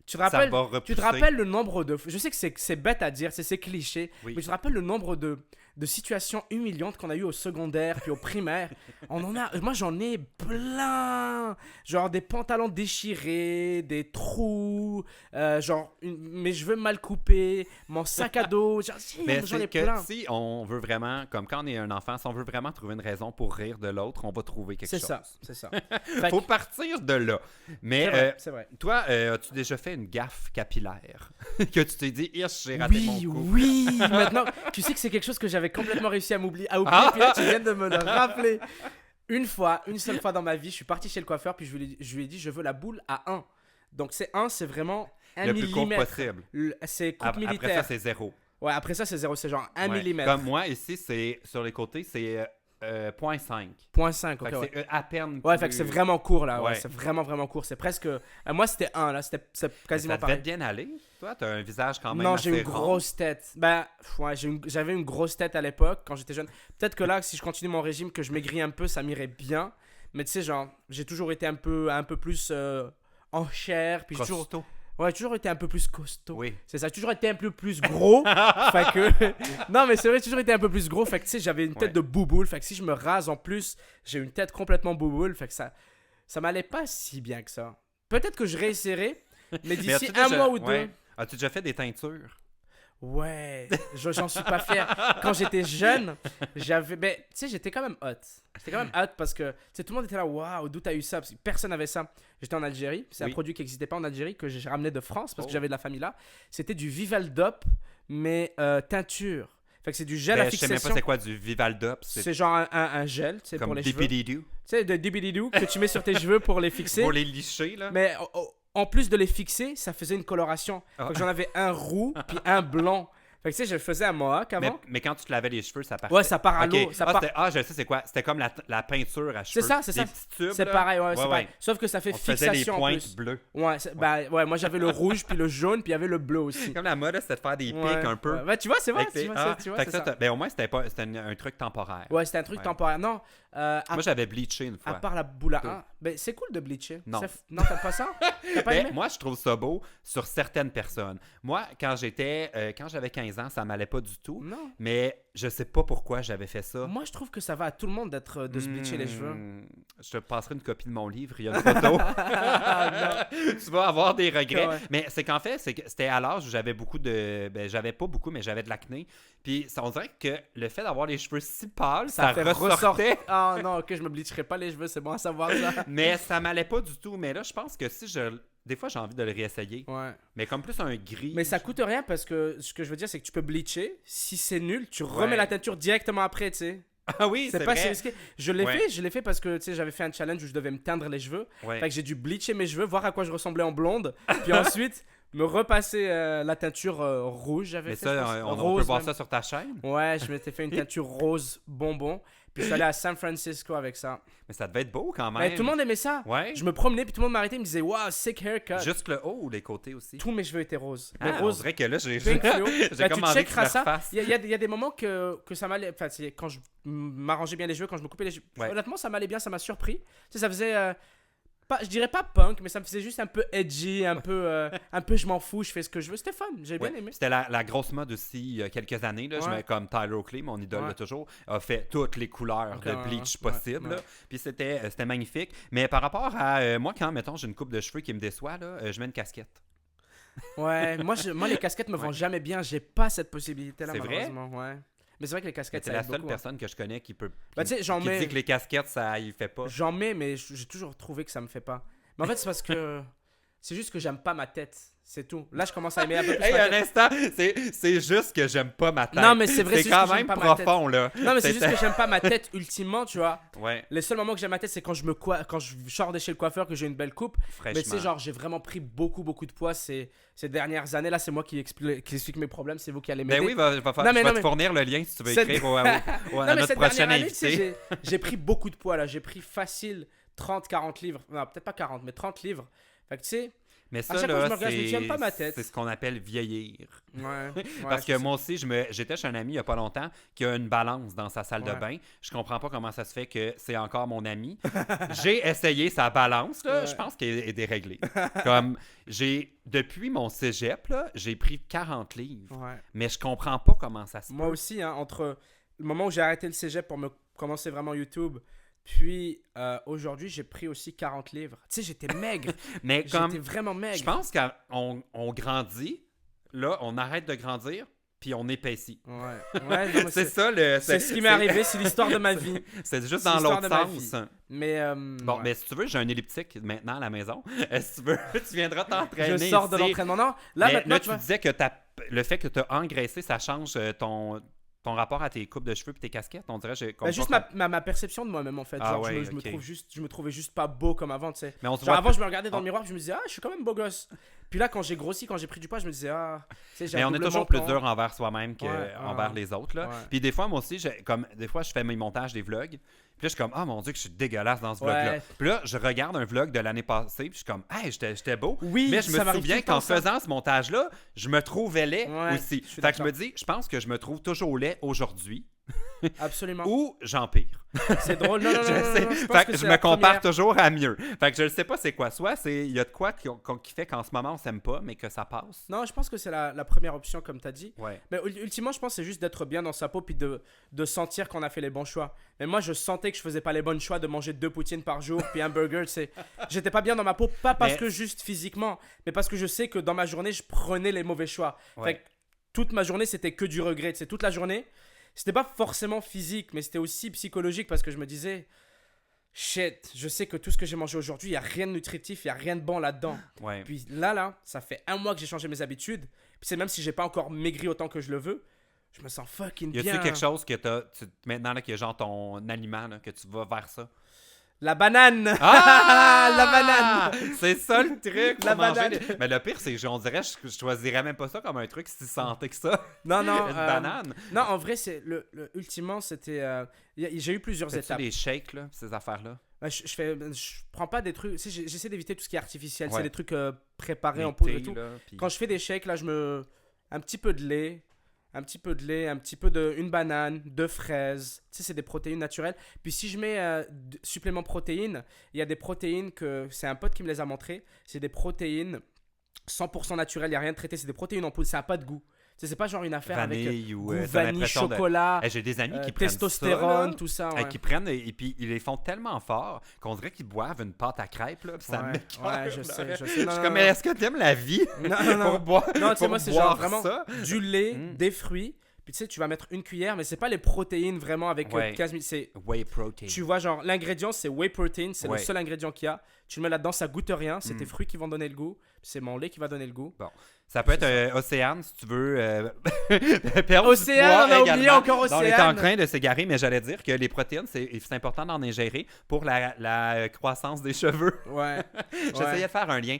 Tu te rappelles,
va repousser.
tu te rappelles le nombre de... Je sais que c'est bête à dire, c'est cliché,
Oui.
mais tu te rappelles le nombre de situations humiliantes qu'on a eues au secondaire puis au primaire. Moi, j'en ai plein. Genre des pantalons déchirés, des trous, mes cheveux mal coupés, mon sac à dos.
Mais
J'en ai
c'est
plein.
que si on veut vraiment, comme quand on est un enfant, si on veut vraiment trouver une raison pour rire de l'autre, on va trouver quelque chose.
C'est ça. Fait
Faut
que-
partir de là. Mais
c'est vrai.
toi, as-tu déjà fait une gaffe capillaire? Que tu t'es dit, j'ai raté mon coup.
Oui. Maintenant, tu sais que c'est quelque chose que j'avais complètement réussi à oublier.
Ah!
Puis là, tu viens de me le rappeler. Une seule fois dans ma vie, je suis parti chez le coiffeur, puis je lui ai dit, je veux la boule à 1. Donc, c'est vraiment 1
Le plus court
millimètre.
possible.
C'est coupe
Après
militaire.
ça, c'est 0.
Ouais, après ça, c'est 0. C'est genre 1
Ouais.
millimètre.
Comme moi, ici, c'est sur les côtés, c'est 0.5.
0.5, ok,
Fait que
ouais.
c'est à peine
Ouais,
plus...
fait que c'est vraiment court, là. Ouais,
Ouais.
c'est vraiment, vraiment court. C'est presque... moi, c'était 1, là. C'est quasiment
Ça devait
pareil.
bien aller. Toi, t'as un visage quand même
Non,
assez
j'ai une
rond.
grosse tête. Ben, ouais, j'avais une grosse tête à l'époque, quand j'étais jeune. Peut-être que là, si je continue mon régime, que je maigris un peu, ça m'irait bien. Mais tu sais, genre, j'ai toujours été un peu plus en chair. Puis
Costaud.
Ouais, toujours été un peu plus costaud.
Oui.
C'est ça, j'ai toujours été un peu plus gros. Fait que... Non, mais c'est vrai, j'ai toujours été un peu plus gros. Fait que tu sais, j'avais une tête
Ouais.
de bouboule. Fait que si je me rase en plus, j'ai une tête complètement bouboule. Fait que ça m'allait pas si bien que ça. Peut-être que je réessayerai, mais
Mais
d'ici
as-tu
un
déjà-
mois ou deux...
ouais. As-tu déjà fait des teintures?
Ouais, j'en suis pas fier. Quand j'étais jeune, ben, tu sais, j'étais quand même hot. J'étais quand même hot parce que, tu sais, tout le monde était là, waouh, d'où t'as eu ça? Parce que personne n'avait ça. J'étais en Algérie, c'est
Oui.
un produit qui n'existait pas en Algérie, que j'ai ramené de France parce que
Oh.
j'avais de la famille là. C'était du Vivaldop, mais teinture. Fait que c'est du gel
Ben,
à
je sais même
fixation.
pas c'est quoi du Vivaldop.
C'est genre un gel, tu sais, pour
comme
les cheveux. Tu
Dipididoo.
sais, de dibididou que tu mets sur tes cheveux pour les fixer.
Pour les licher, là.
Mais en plus de les fixer, ça faisait une coloration.
Ah.
Fait que j'en avais un roux puis un blanc. Fait que tu sais, je faisais un mohawk avant.
Mais quand tu te lavais les cheveux, ça partait.
Ouais, ça part à
Ok.
l'eau. Ça part...
je sais c'est quoi. C'était comme la peinture à cheveux.
C'est ça, c'est
Des
ça.
petits tubes,
C'est
là.
pareil, ouais, c'est
Ouais,
pareil.
ouais.
Sauf que ça fait
On faisait les
fixation en
pointes
plus.
bleues.
Ouais, bah, ouais, moi j'avais le rouge, puis le jaune, puis il y avait le bleu aussi.
Comme la mode, c'était de faire des pics
Ouais,
un peu.
ouais. Ouais, tu vois, c'est vrai,
Avec les-
tu vois,
ah,
tu vois,
fait que
c'est ça.
ben, au moins, c'était un truc temporaire.
Ouais, c'était un truc
Ouais.
temporaire. Non, à,
Moi, j'avais bleaché une
à
fois.
part la boule à
Tout.
1, ben, c'est cool de bleacher.
Non.
Non, t'aimes pas ça? T'as pas
Ben,
aimé?
moi, je trouve ça beau sur certaines personnes. Moi, quand j'avais 15 ans, ça m'allait pas du tout.
Non.
Mais je sais pas pourquoi j'avais fait ça.
Moi, je trouve que ça va à tout le monde de se bleacher les cheveux.
Je te passerai une copie de mon livre, il y a une photo. Tu vas avoir des regrets.
Ouais.
Mais c'est qu'en fait, c'était à l'âge où j'avais beaucoup de... Ben, j'avais pas beaucoup, mais j'avais de l'acné. Puis on dirait que le fait d'avoir les cheveux si pâles, ça
fait
ressortait.
ressortir. Ah non, ok, je me bleacherai pas les cheveux, c'est bon à savoir ça.
Mais ça m'allait pas du tout. Mais là, je pense que si je... Des fois, j'ai envie de le réessayer.
Ouais.
Mais comme plus un gris.
Mais ça coûte rien parce que ce que je veux dire, c'est que tu peux bleacher. Si c'est nul, tu remets
Ouais.
la teinture directement après, tu sais.
Ah oui, c'est
pas si
vrai.
risqué.
Ouais.
Je l'ai fait parce que tu sais, j'avais fait un challenge où je devais me teindre les cheveux.
Ouais.
Fait que j'ai dû bleacher mes cheveux, voir à quoi je ressemblais en blonde, puis ensuite me repasser la teinture rouge. J'avais
Mais
fait, je pense.
ça, on peut
Rose
voir
même.
ça sur ta chaîne.
Ouais, je m'étais fait une teinture rose bonbon. Puis je suis allé à San Francisco avec ça.
Mais ça devait être beau quand même.
Mais tout le monde aimait ça.
Ouais.
Je me promenais, puis tout le monde m'arrêtait, il me disait waouh, sick haircut.
Juste le haut ou les côtés aussi?
Tous mes cheveux étaient roses.
Ah,
Mais
on
rose,
dirait que là, j'ai
pink fluo.
j'ai
Bah,
comme
tu
envie que je
checkeras
le
ça.
refasse.
Il y a des moments que ça m'allait. Enfin, c'est quand je m'arrangeais bien les cheveux, quand je me coupais les cheveux.
Ouais.
Honnêtement, ça m'allait bien, ça m'a surpris. Tu sais, ça faisait. je dirais pas punk, mais ça me faisait juste un peu edgy, un peu je m'en fous, je fais ce que je veux. C'était fun, j'ai bien aimé.
C'était la grosse mode aussi il y a quelques années. Là, comme Tyler Oakley, mon idole de toujours, a fait toutes les couleurs de bleach possibles. Puis c'était magnifique. Mais par rapport à moi, quand, mettons, j'ai une coupe de cheveux qui me déçoit, là, je mets une casquette.
Ouais, moi les casquettes me vont jamais bien. J'ai pas cette possibilité-là, malheureusement.
Vrai?
Ouais. Mais c'est vrai que les casquettes,
c'est la seule personne que je connais qui peut
dit
que les casquettes, ça il fait pas.
J'en mets, mais j'ai toujours trouvé que ça me fait pas. Mais en fait, c'est parce que c'est juste que j'aime pas ma tête. C'est tout. Là, je commence à aimer un peu plus
ma
tête.
Un instant, c'est juste que j'aime pas ma tête.
Non, mais c'est vrai,
c'est quand même profond, là.
Non, mais c'est juste que j'aime pas ma tête, ultimement, tu vois.
Ouais.
Les seuls moments que j'aime ma tête, c'est quand je sors de chez le coiffeur, que j'ai une belle coupe.
Fraîchement.
Mais tu sais, genre, j'ai vraiment pris beaucoup de poids ces dernières années. Là, c'est moi qui explique mes problèmes. C'est vous qui allez m'aider.
Ben oui, je vais te fournir le lien si tu veux écrire à notre prochaine invité.
J'ai pris beaucoup de poids, là. J'ai pris facile 30-40 livres. Non, peut-être pas 40, mais 30 livres. Fait que tu sais...
Mais ça,
à chaque
là,
fois que je me regarde, je me dis, j'aime pas ma tête.
C'est ce qu'on appelle vieillir.
Ouais.
Parce que moi aussi, j'étais chez un ami il y a pas longtemps qui a une balance dans sa salle de bain. Je comprends pas comment ça se fait que c'est encore mon ami. J'ai essayé sa balance, là, je pense qu'elle est déréglée. Comme, depuis mon cégep, là, j'ai pris 40 livres. Ouais. Mais je comprends pas comment ça se fait.
Moi aussi, hein, entre le moment où j'ai arrêté le cégep pour me commencer vraiment YouTube... Puis aujourd'hui, j'ai pris aussi 40 livres. Tu sais, j'étais maigre.
Mais
j'étais vraiment maigre.
Je pense qu'on grandit, là, on arrête de grandir, puis on épaissit.
Ouais,
c'est ça
c'est ce qui m'est arrivé, c'est l'histoire de ma vie.
C'est juste dans l'autre sens.
Mais
mais si tu veux, j'ai un elliptique maintenant à la maison. Si tu veux, tu viendras t'entraîner.
Je sors de l'entraînement. Non, maintenant,
tu disais que le fait que tu as engraissé, ça change ton rapport à tes coupes de cheveux et tes casquettes, on dirait.
Juste ma perception de moi-même, en fait. Genre, je me trouvais juste pas beau comme avant, tu sais.
Mais
avant, je me regardais dans le miroir et je me disais, je suis quand même beau gosse. Puis là, quand j'ai grossi, quand j'ai pris du poids, je me disais,
mais on est toujours plus dur envers soi-même qu'envers les autres, là. Puis des fois, moi aussi, des fois, je fais mes montages des vlogs. Puis là, je suis comme, mon Dieu, que je suis dégueulasse dans ce vlog-là. Puis là, je regarde un vlog de l'année passée, puis je suis comme, j'étais beau.
Oui,
mais je me souviens qu'en faisant ce montage-là, je me trouvais laid aussi. Fait que je me dis, je pense que je me trouve toujours laid aujourd'hui.
Absolument.
Ou j'empire.
C'est drôle. Non,
fait que je me compare toujours à mieux. Fait que je ne sais pas c'est quoi. Soit il y a de quoi qui fait qu'en ce moment on s'aime pas, mais que ça passe.
Non, je pense que c'est la première option, comme tu as dit.
Ouais.
Mais ultimement, je pense que c'est juste d'être bien dans sa peau puis de sentir qu'on a fait les bons choix. Mais moi, je sentais que je faisais pas les bons choix de manger 2 poutines par jour puis un burger. J'étais pas bien dans ma peau, pas parce que juste physiquement, mais parce que je sais que dans ma journée, je prenais les mauvais choix.
Ouais.
Fait que toute ma journée, c'était que du regret. C'est toute la journée. C'était pas forcément physique, mais c'était aussi psychologique parce que je me disais, shit, je sais que tout ce que j'ai mangé aujourd'hui, il n'y a rien de nutritif, il n'y a rien de bon là-dedans.
Ouais.
Puis là, ça fait 1 mois que j'ai changé mes habitudes. Puis c'est même si j'ai pas encore maigri autant que je le veux, je me sens fucking bien.
Y a-t-il quelque chose que maintenant là, qui est genre ton aliment, là, que tu vas vers ça?
La banane! La banane!
C'est ça le truc!
La banane!
Mais le pire, c'est que on dirait je choisirais même pas ça comme un truc si santé que ça.
Non.
Une banane!
Non, en vrai, ultimement, c'était... j'ai eu plusieurs étapes.
Des shakes, là, ces affaires-là?
Je prends pas des trucs... J'essaie d'éviter tout ce qui est artificiel.
Ouais.
C'est des trucs préparés en poudre et tout.
Là, puis...
Quand je fais des shakes, là, un petit peu de lait... une banane, 2 fraises. Tu sais, c'est des protéines naturelles. Puis si je mets supplément protéines, il y a des protéines que c'est un pote qui me les a montrées. C'est des protéines 100% naturelles, il n'y a rien de traité. C'est des protéines en poudre, ça n'a pas de goût. Tu sais, c'est pas genre une affaire
vanille
avec
ou
goût, vanille, chocolat,
j'ai des amis qui prennent
testostérone,
ça,
tout ça.
Qui prennent et puis ils les font tellement fort qu'on dirait qu'ils boivent une pâte à crêpes. Là, puis ça
me je sais.
Je suis comme, mais est-ce que tu aimes la vie?
Non.
Pour boire,
non, tu sais, moi, c'est genre vraiment
ça?
Du lait, des fruits. Puis tu sais, tu vas mettre 1 cuillère, mais c'est pas les protéines vraiment avec 15 000. C'est
whey protein.
Tu vois, genre, l'ingrédient, c'est whey protein. C'est le seul ingrédient qu'il y a. Tu le mets là-dedans, ça goûte rien. C'est tes fruits qui vont donner le goût. C'est mon lait qui va donner le goût.
Bon. Ça peut être Océane, si tu veux perdre
Océane,
du poids
on a oublié encore Océane.
On est en train de s'égarer, mais j'allais dire que les protéines, c'est important d'en ingérer pour la croissance des cheveux.
Ouais.
J'essayais de faire un lien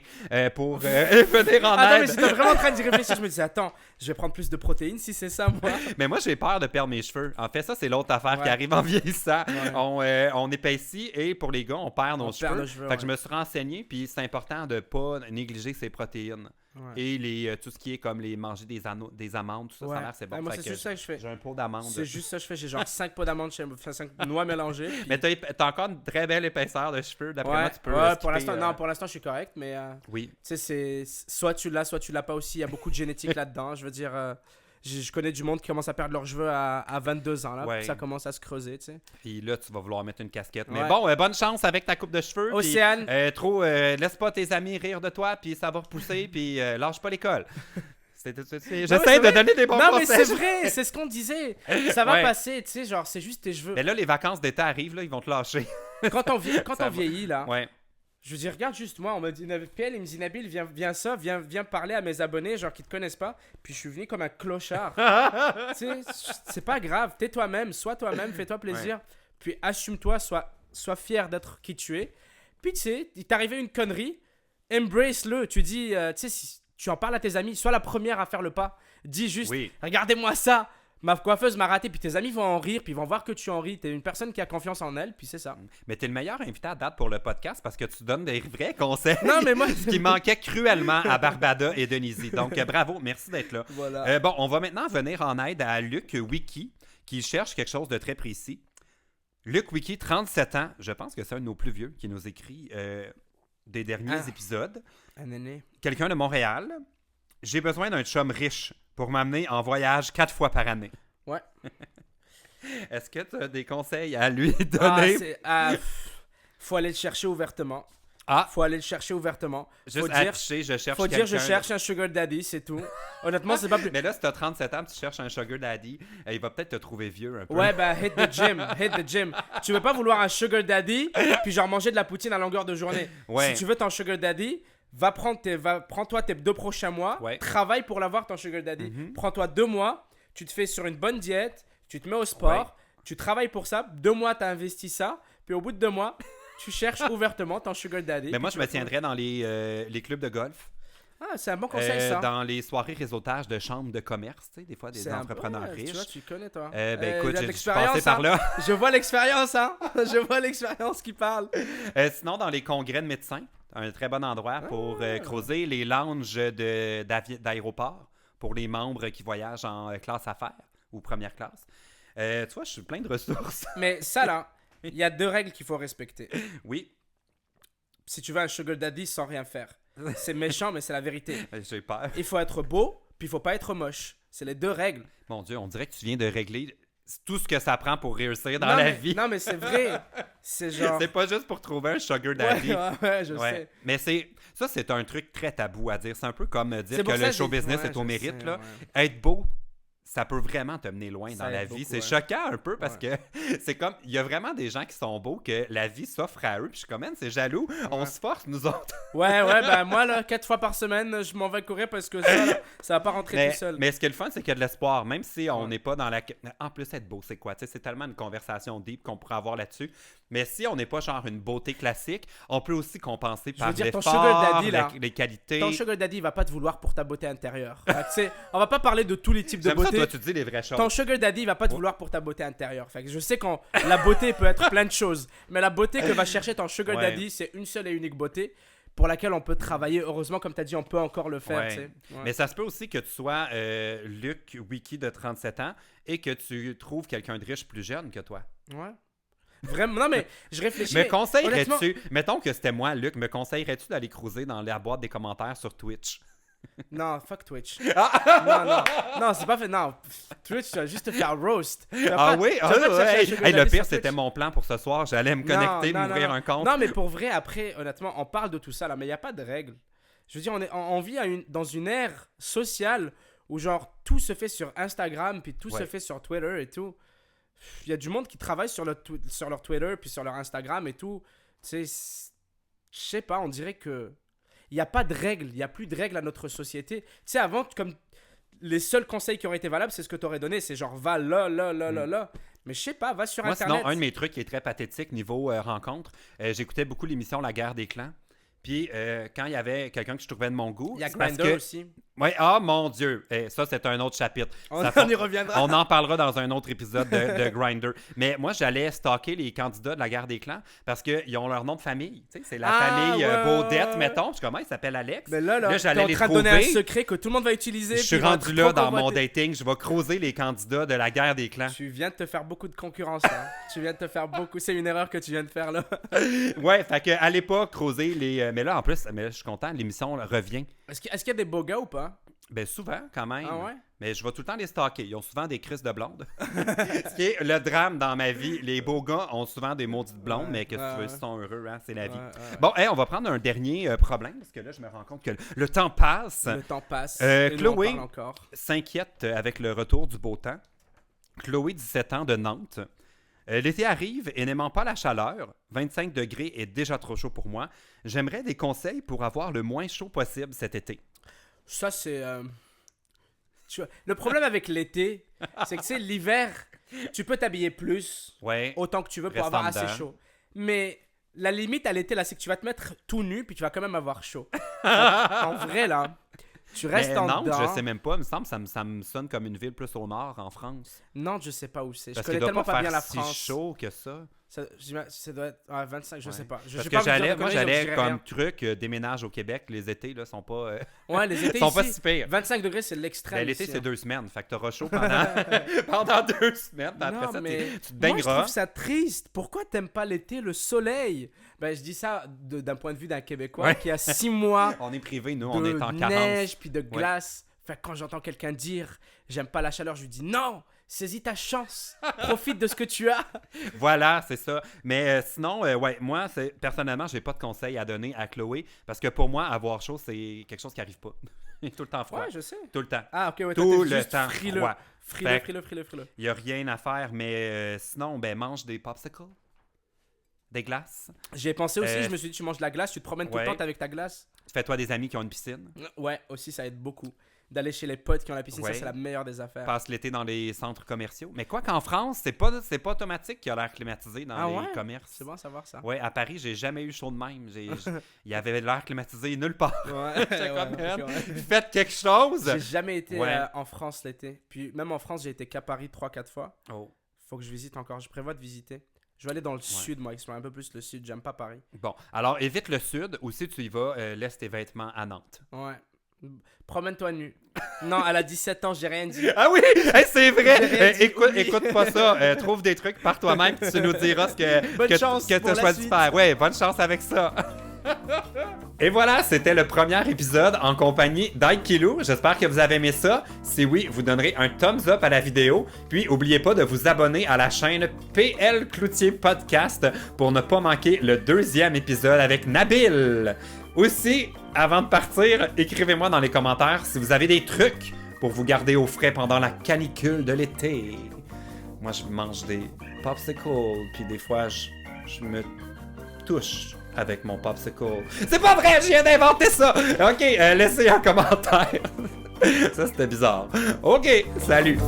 pour venir en aide.
Non, mais j'étais vraiment en train d'y réfléchir. Je me disais, attends, je vais prendre plus de protéines si c'est ça, moi.
Mais moi, j'ai peur de perdre mes cheveux. En fait, ça, c'est l'autre affaire qui arrive en vieillissant. On épaissit et pour les gars, on perd nos cheveux. Fait que je me suis renseigné, puis c'est important de ne pas négliger ces protéines.
Ouais.
et tout ce qui est comme les manger des amandes, tout ça, ça a l'air c'est bon.
Moi,
Fait
c'est
que
juste ça que je fais.
j'ai un pot d'amandes.
C'est juste ça que je fais. J'ai genre 5 pots d'amandes, 5 noix mélangées. Puis...
Mais t'as encore une très belle épaisseur de cheveux. D'après moi, tu peux
pour
skipper,
l'instant, non, pour l'instant, je suis correct, mais
Oui.
tu sais, c'est soit tu l'as pas aussi. Il y a beaucoup de génétique là-dedans. Je veux dire, je connais du monde qui commence à perdre leurs cheveux à 22 ans, là.
Ouais.
Puis ça commence à se creuser, tu sais.
Puis là, tu vas vouloir mettre une casquette. Mais
Ouais.
bon, bonne chance avec ta coupe de cheveux. puis,
Océane.
laisse pas tes amis rire de toi, puis ça va repousser, puis lâche pas l'école. J'essaie
c'est
de donner des bons
Non, mais
conseils.
c'est vrai, c'est ce qu'on disait. Ça va
Ouais.
passer, tu sais, genre, c'est juste tes cheveux.
Mais là, les vacances d'été arrivent, là, ils vont te lâcher.
Quand on
Ça va.
vieillit, là,
Ouais.
je veux dire, regarde juste moi, on m'a dit, PL, il me dit, Nabil, viens parler à mes abonnés, genre, qui te connaissent pas. Puis je suis venu comme un clochard. Tu sais, c'est pas grave, t'es toi-même, sois toi-même, fais-toi plaisir. Puis assume-toi, sois fier d'être qui tu es. Puis tu sais, il t'est arrivé une connerie, embrace-le. Tu dis, tu sais, si tu en parles à tes amis, sois la première à faire le pas. Dis juste,
Oui.
regardez-moi ça. Ma coiffeuse m'a raté, puis tes amis vont en rire, puis ils vont voir que tu en ris. T'es une personne qui a confiance en elle, puis c'est ça.
Mais t'es le meilleur invité à date pour le podcast parce que tu donnes des vrais conseils.
Non, mais moi,
Ce qui manquait cruellement à Barbada et Denise. Donc, bravo, merci d'être là.
voilà.
Bon, on va maintenant venir en aide à Luc Wiki, qui cherche quelque chose de très précis. Luc Wiki, 37 ans, je pense que c'est un de nos plus vieux qui nous écrit des derniers épisodes.
Un aîné.
Quelqu'un de Montréal. J'ai besoin d'un chum riche pour m'amener en voyage 4 fois par année.
Ouais.
Est-ce que tu as des conseils à lui donner?
Faut aller le chercher ouvertement.
Ah,
Faut aller le chercher ouvertement.
juste
Faut
afficher, je cherche
Faut dire, je
quelqu'un.
cherche un sugar daddy, c'est tout. Honnêtement, c'est pas plus...
Mais là, si t'as 37 ans, tu cherches un sugar daddy, il va peut-être te trouver vieux un peu.
Ouais, bah, hit the gym. Tu veux pas vouloir un sugar daddy, puis genre manger de la poutine à longueur de journée.
Ouais.
Si tu veux ton sugar daddy, prends-toi tes 2 prochains mois,
Ouais.
travaille pour l'avoir ton sugar daddy.
Mhm.
Prends-toi 2 mois, tu te fais sur une bonne diète, tu te mets au sport, tu travailles pour ça, 2 mois t'as investi ça, puis au bout de 2 mois, tu cherches ouvertement ton sugar daddy.
Mais moi,
puis
je
tu
me
vas
tiendrais dans les clubs de golf.
Ah, c'est un bon conseil ça.
Dans les soirées réseautage de chambres de commerce, tu sais, des fois, des
C'est un
entrepreneurs
bon-
riches.
Tu vois, tu connais toi.
Écoute,
il a de
je suis
l'expérience,
passé par
hein.
là.
Je vois l'expérience, hein. Je vois l'expérience qui parle.
Sinon, dans les congrès de médecins, un très bon endroit pour creuser les lounges d'aéroport pour les membres qui voyagent en classe affaires ou première classe. Tu vois, je suis plein de ressources.
Mais ça là, il y a 2 règles qu'il faut respecter.
Oui,
Si tu veux un sugar daddy sans rien faire. C'est méchant, mais c'est la vérité.
j'ai peur.
Il faut être beau, puis il faut pas être moche. C'est les 2 règles.
Mon Dieu, on dirait que tu viens de régler tout ce que ça prend pour réussir dans
non,
la
mais,
vie.
Non, mais c'est vrai. C'est genre...
C'est pas juste pour trouver un sugar
Ouais,
daddy.
ouais, je
Ouais.
sais.
Mais c'est un truc très tabou à dire. C'est un peu comme dire
C'est
que
pour ça
le
que
show
j'ai-
business
ouais,
est au
je
mérite.
sais,
Là.
ouais.
Être beau, ça peut vraiment te mener loin
Ça
dans la
aide
vie.
beaucoup,
C'est
ouais.
choquant un peu parce que c'est comme, il y a vraiment des gens qui sont beaux que la vie s'offre à eux. Puis je suis comme, man, c'est jaloux. On se force, nous autres.
Ouais, ben moi, là, 4 fois par semaine, je m'en vais courir parce que ça, là, ça va pas rentrer tout seul.
Mais ce qui est le fun, c'est qu'il y a de l'espoir. Même si on
Ouais.
n'est pas dans la... En plus, être beau, c'est quoi? Tu sais, c'est tellement une conversation deep qu'on pourrait avoir là-dessus. Mais si on n'est pas genre une beauté classique, on peut aussi compenser par
veux dire, ton
l'effort,
sugar daddy, là,
les qualités.
Ton sugar daddy, il va pas te vouloir pour ta beauté intérieure. Fait que, tu sais, on va pas parler de tous les types de
J'aime ça,
beauté.
toi, tu dis les vraies choses.
Ton sugar daddy, il va pas te vouloir pour ta beauté intérieure. Fait que je sais que la beauté peut être plein de choses. Mais la beauté que va chercher ton sugar
Ouais.
daddy, c'est une seule et unique beauté pour laquelle on peut travailler. Heureusement, comme tu as dit, on peut encore le faire.
Ouais.
Tu sais. Ouais.
Mais ça se peut aussi que tu sois Luc Wiki de 37 ans et que tu trouves quelqu'un de riche plus jeune que toi.
Ouais. Vraiment, non, mais je réfléchis.
Me
mais honnêtement-
conseillerais-tu, mettons que c'était moi, Luc, me conseillerais-tu d'aller cruiser dans la boîte des commentaires sur Twitch?
Non, fuck Twitch. Non, c'est pas fait. Non, Twitch, tu vas juste te faire roast. Tu vas
Ah
pas-
oui?
tu vas pas te chercher un sugar
Le
daddy
pire,
sur
c'était
Twitch.
mon plan pour ce soir. J'allais me connecter, m'ouvrir un compte.
Non, mais pour vrai, après, honnêtement, on parle de tout ça là, mais il n'y a pas de règles. Je veux dire, on vit dans une ère sociale où, genre, tout se fait sur Instagram, puis tout se
Ouais.
fait sur Twitter et tout. Il y a du monde qui travaille sur leur Twitter, puis sur leur Instagram et tout. Tu sais, je sais pas, on dirait que. Il n'y a pas de règles, il n'y a plus de règles à notre société. Tu sais, avant, comme les seuls conseils qui auraient été valables, c'est ce que tu aurais donné, c'est genre, va là. Mais je sais pas, va sur
Moi,
Internet.
sinon, un de mes trucs qui est très pathétique niveau rencontre, j'écoutais beaucoup l'émission La Guerre des clans. Puis quand il y avait quelqu'un que je trouvais de mon goût...
Il y a
c'est parce
Grindr
que...
aussi.
Oui, ah mon Dieu! Ça, c'est un autre chapitre.
On
Ça
y reviendra.
On en parlera dans un autre épisode de Grindr. Mais moi, j'allais stalker les candidats de la guerre des clans parce qu'ils ont leur nom de famille. Tu sais, c'est la famille Baudette, mettons. Puis comment il s'appelle Alex?
Mais là
j'allais
t'es en
les
train de donner un
trouver.
secret que tout le monde va utiliser.
Je suis rendu là dans mon dating. Je vais creuser les candidats de la guerre des clans.
Tu viens de te faire beaucoup de concurrence, hein. Tu viens de te faire beaucoup. C'est une erreur que tu viens de faire, là.
Ouais, fait que à l'époque, creuser les... mais là, en plus, je suis content, l'émission revient.
Est-ce qu'il y a des beaux gars ou pas?
Ben souvent, quand même.
Ah ouais?
Mais je vais tout le temps les stalker. Ils ont souvent des crises de blondes. Ce qui est le drame dans ma vie. Les beaux gars ont souvent des maudites blondes, mais qu'est-ce que tu veux, ils sont heureux, hein? C'est la vie. Bon, on va prendre un dernier problème, parce que là, je me rends compte que le temps passe.
Le temps passe.
Chloé s'inquiète avec le retour du beau temps. Chloé, 17 ans, de Nantes. L'été arrive et n'aimant pas la chaleur, 25 degrés est déjà trop chaud pour moi. J'aimerais des conseils pour avoir le moins chaud possible cet été.
Ça, c'est... Le problème avec l'été, c'est que, tu sais, l'hiver, tu peux t'habiller plus, autant que tu veux pour avoir assez chaud. Mais la limite à l'été, là, c'est que tu vas te mettre tout nu, puis tu vas quand même avoir chaud. En vrai, là, tu restes en dedans.
Nantes, je sais même pas. Il me semble que ça me sonne comme une ville plus au nord, en France.
Nantes, je sais pas où c'est.
Parce
je connais tellement pas bien la France.
C'est si chaud que ça.
Ça doit être 25, je sais pas.
Parce que j'allais comme truc, déménage au Québec, les étés là sont pas
ouais, les étés
sont
ici,
pas si pires.
25 degrés, c'est l'extrême.
Ben, l'été,
ici,
c'est 2 semaines. Fait que t'auras chaud pendant 2 semaines. Ben, après ça, tu te baigneras.
Moi, je trouve ça triste. Pourquoi t'aimes pas l'été, le soleil? Ben, je dis ça d'un point de vue d'un Québécois qui a 6 mois.
On est privé, nous, on est en carence.
De neige, puis de glace. Fait que quand j'entends quelqu'un dire « J'aime pas la chaleur », je lui dis « Non! Saisis ta chance, profite de ce que tu as. »
Voilà, c'est ça. Mais sinon, moi, personnellement, j'ai pas de conseils à donner à Chloé parce que pour moi, avoir chaud, c'est quelque chose qui arrive pas. Tout le temps froid.
Ouais, je sais.
Tout le temps.
Ah, ok, ouais,
tout le temps froid.
Frileux.
Il y a rien à faire, mais sinon, mange des popsicles, des glaces.
J'y ai pensé aussi, je me suis dit, tu manges de la glace, tu te promènes tout le temps avec ta glace.
Fais-toi des amis qui ont une piscine.
Ouais, aussi, ça aide beaucoup. D'aller chez les potes qui ont la piscine, ça c'est la meilleure des affaires.
Passe l'été dans les centres commerciaux. Mais quoi qu'en France, c'est pas automatique qu'il y a l'air climatisé dans les commerces.
C'est bon à savoir ça.
Ouais, à Paris, j'ai jamais eu chaud de même. Il y avait l'air climatisé nulle part. Faites quelque chose.
J'ai jamais été en France l'été. Puis même en France, j'ai été qu'à Paris 3-4 fois. Faut que je visite encore. Je prévois de visiter. Je vais aller dans le sud, moi, explorer un peu plus le sud. J'aime pas Paris.
Bon, alors évite le sud. Ou si tu y vas, laisse tes vêtements à Nantes.
Ouais. Promène-toi nu. Non, elle a 17 ans, j'ai rien dit.
Ah oui, c'est vrai. Écoute pas ça. Trouve des trucs par toi-même. Tu nous diras ce que tu as choisi de faire. Ouais, bonne chance avec ça. Et voilà, c'était le premier épisode en compagnie d'Aikilou. J'espère que vous avez aimé ça. Si oui, vous donnerez un thumbs up à la vidéo. Puis, n'oubliez pas de vous abonner à la chaîne PL Cloutier Podcast pour ne pas manquer le 2e épisode avec Nabil. Aussi, avant de partir, écrivez-moi dans les commentaires si vous avez des trucs pour vous garder au frais pendant la canicule de l'été. Moi, je mange des popsicles, puis des fois, je me touche avec mon popsicle. C'est pas vrai, je viens d'inventer ça! Ok, laissez un commentaire. Ça, c'était bizarre. Ok, salut!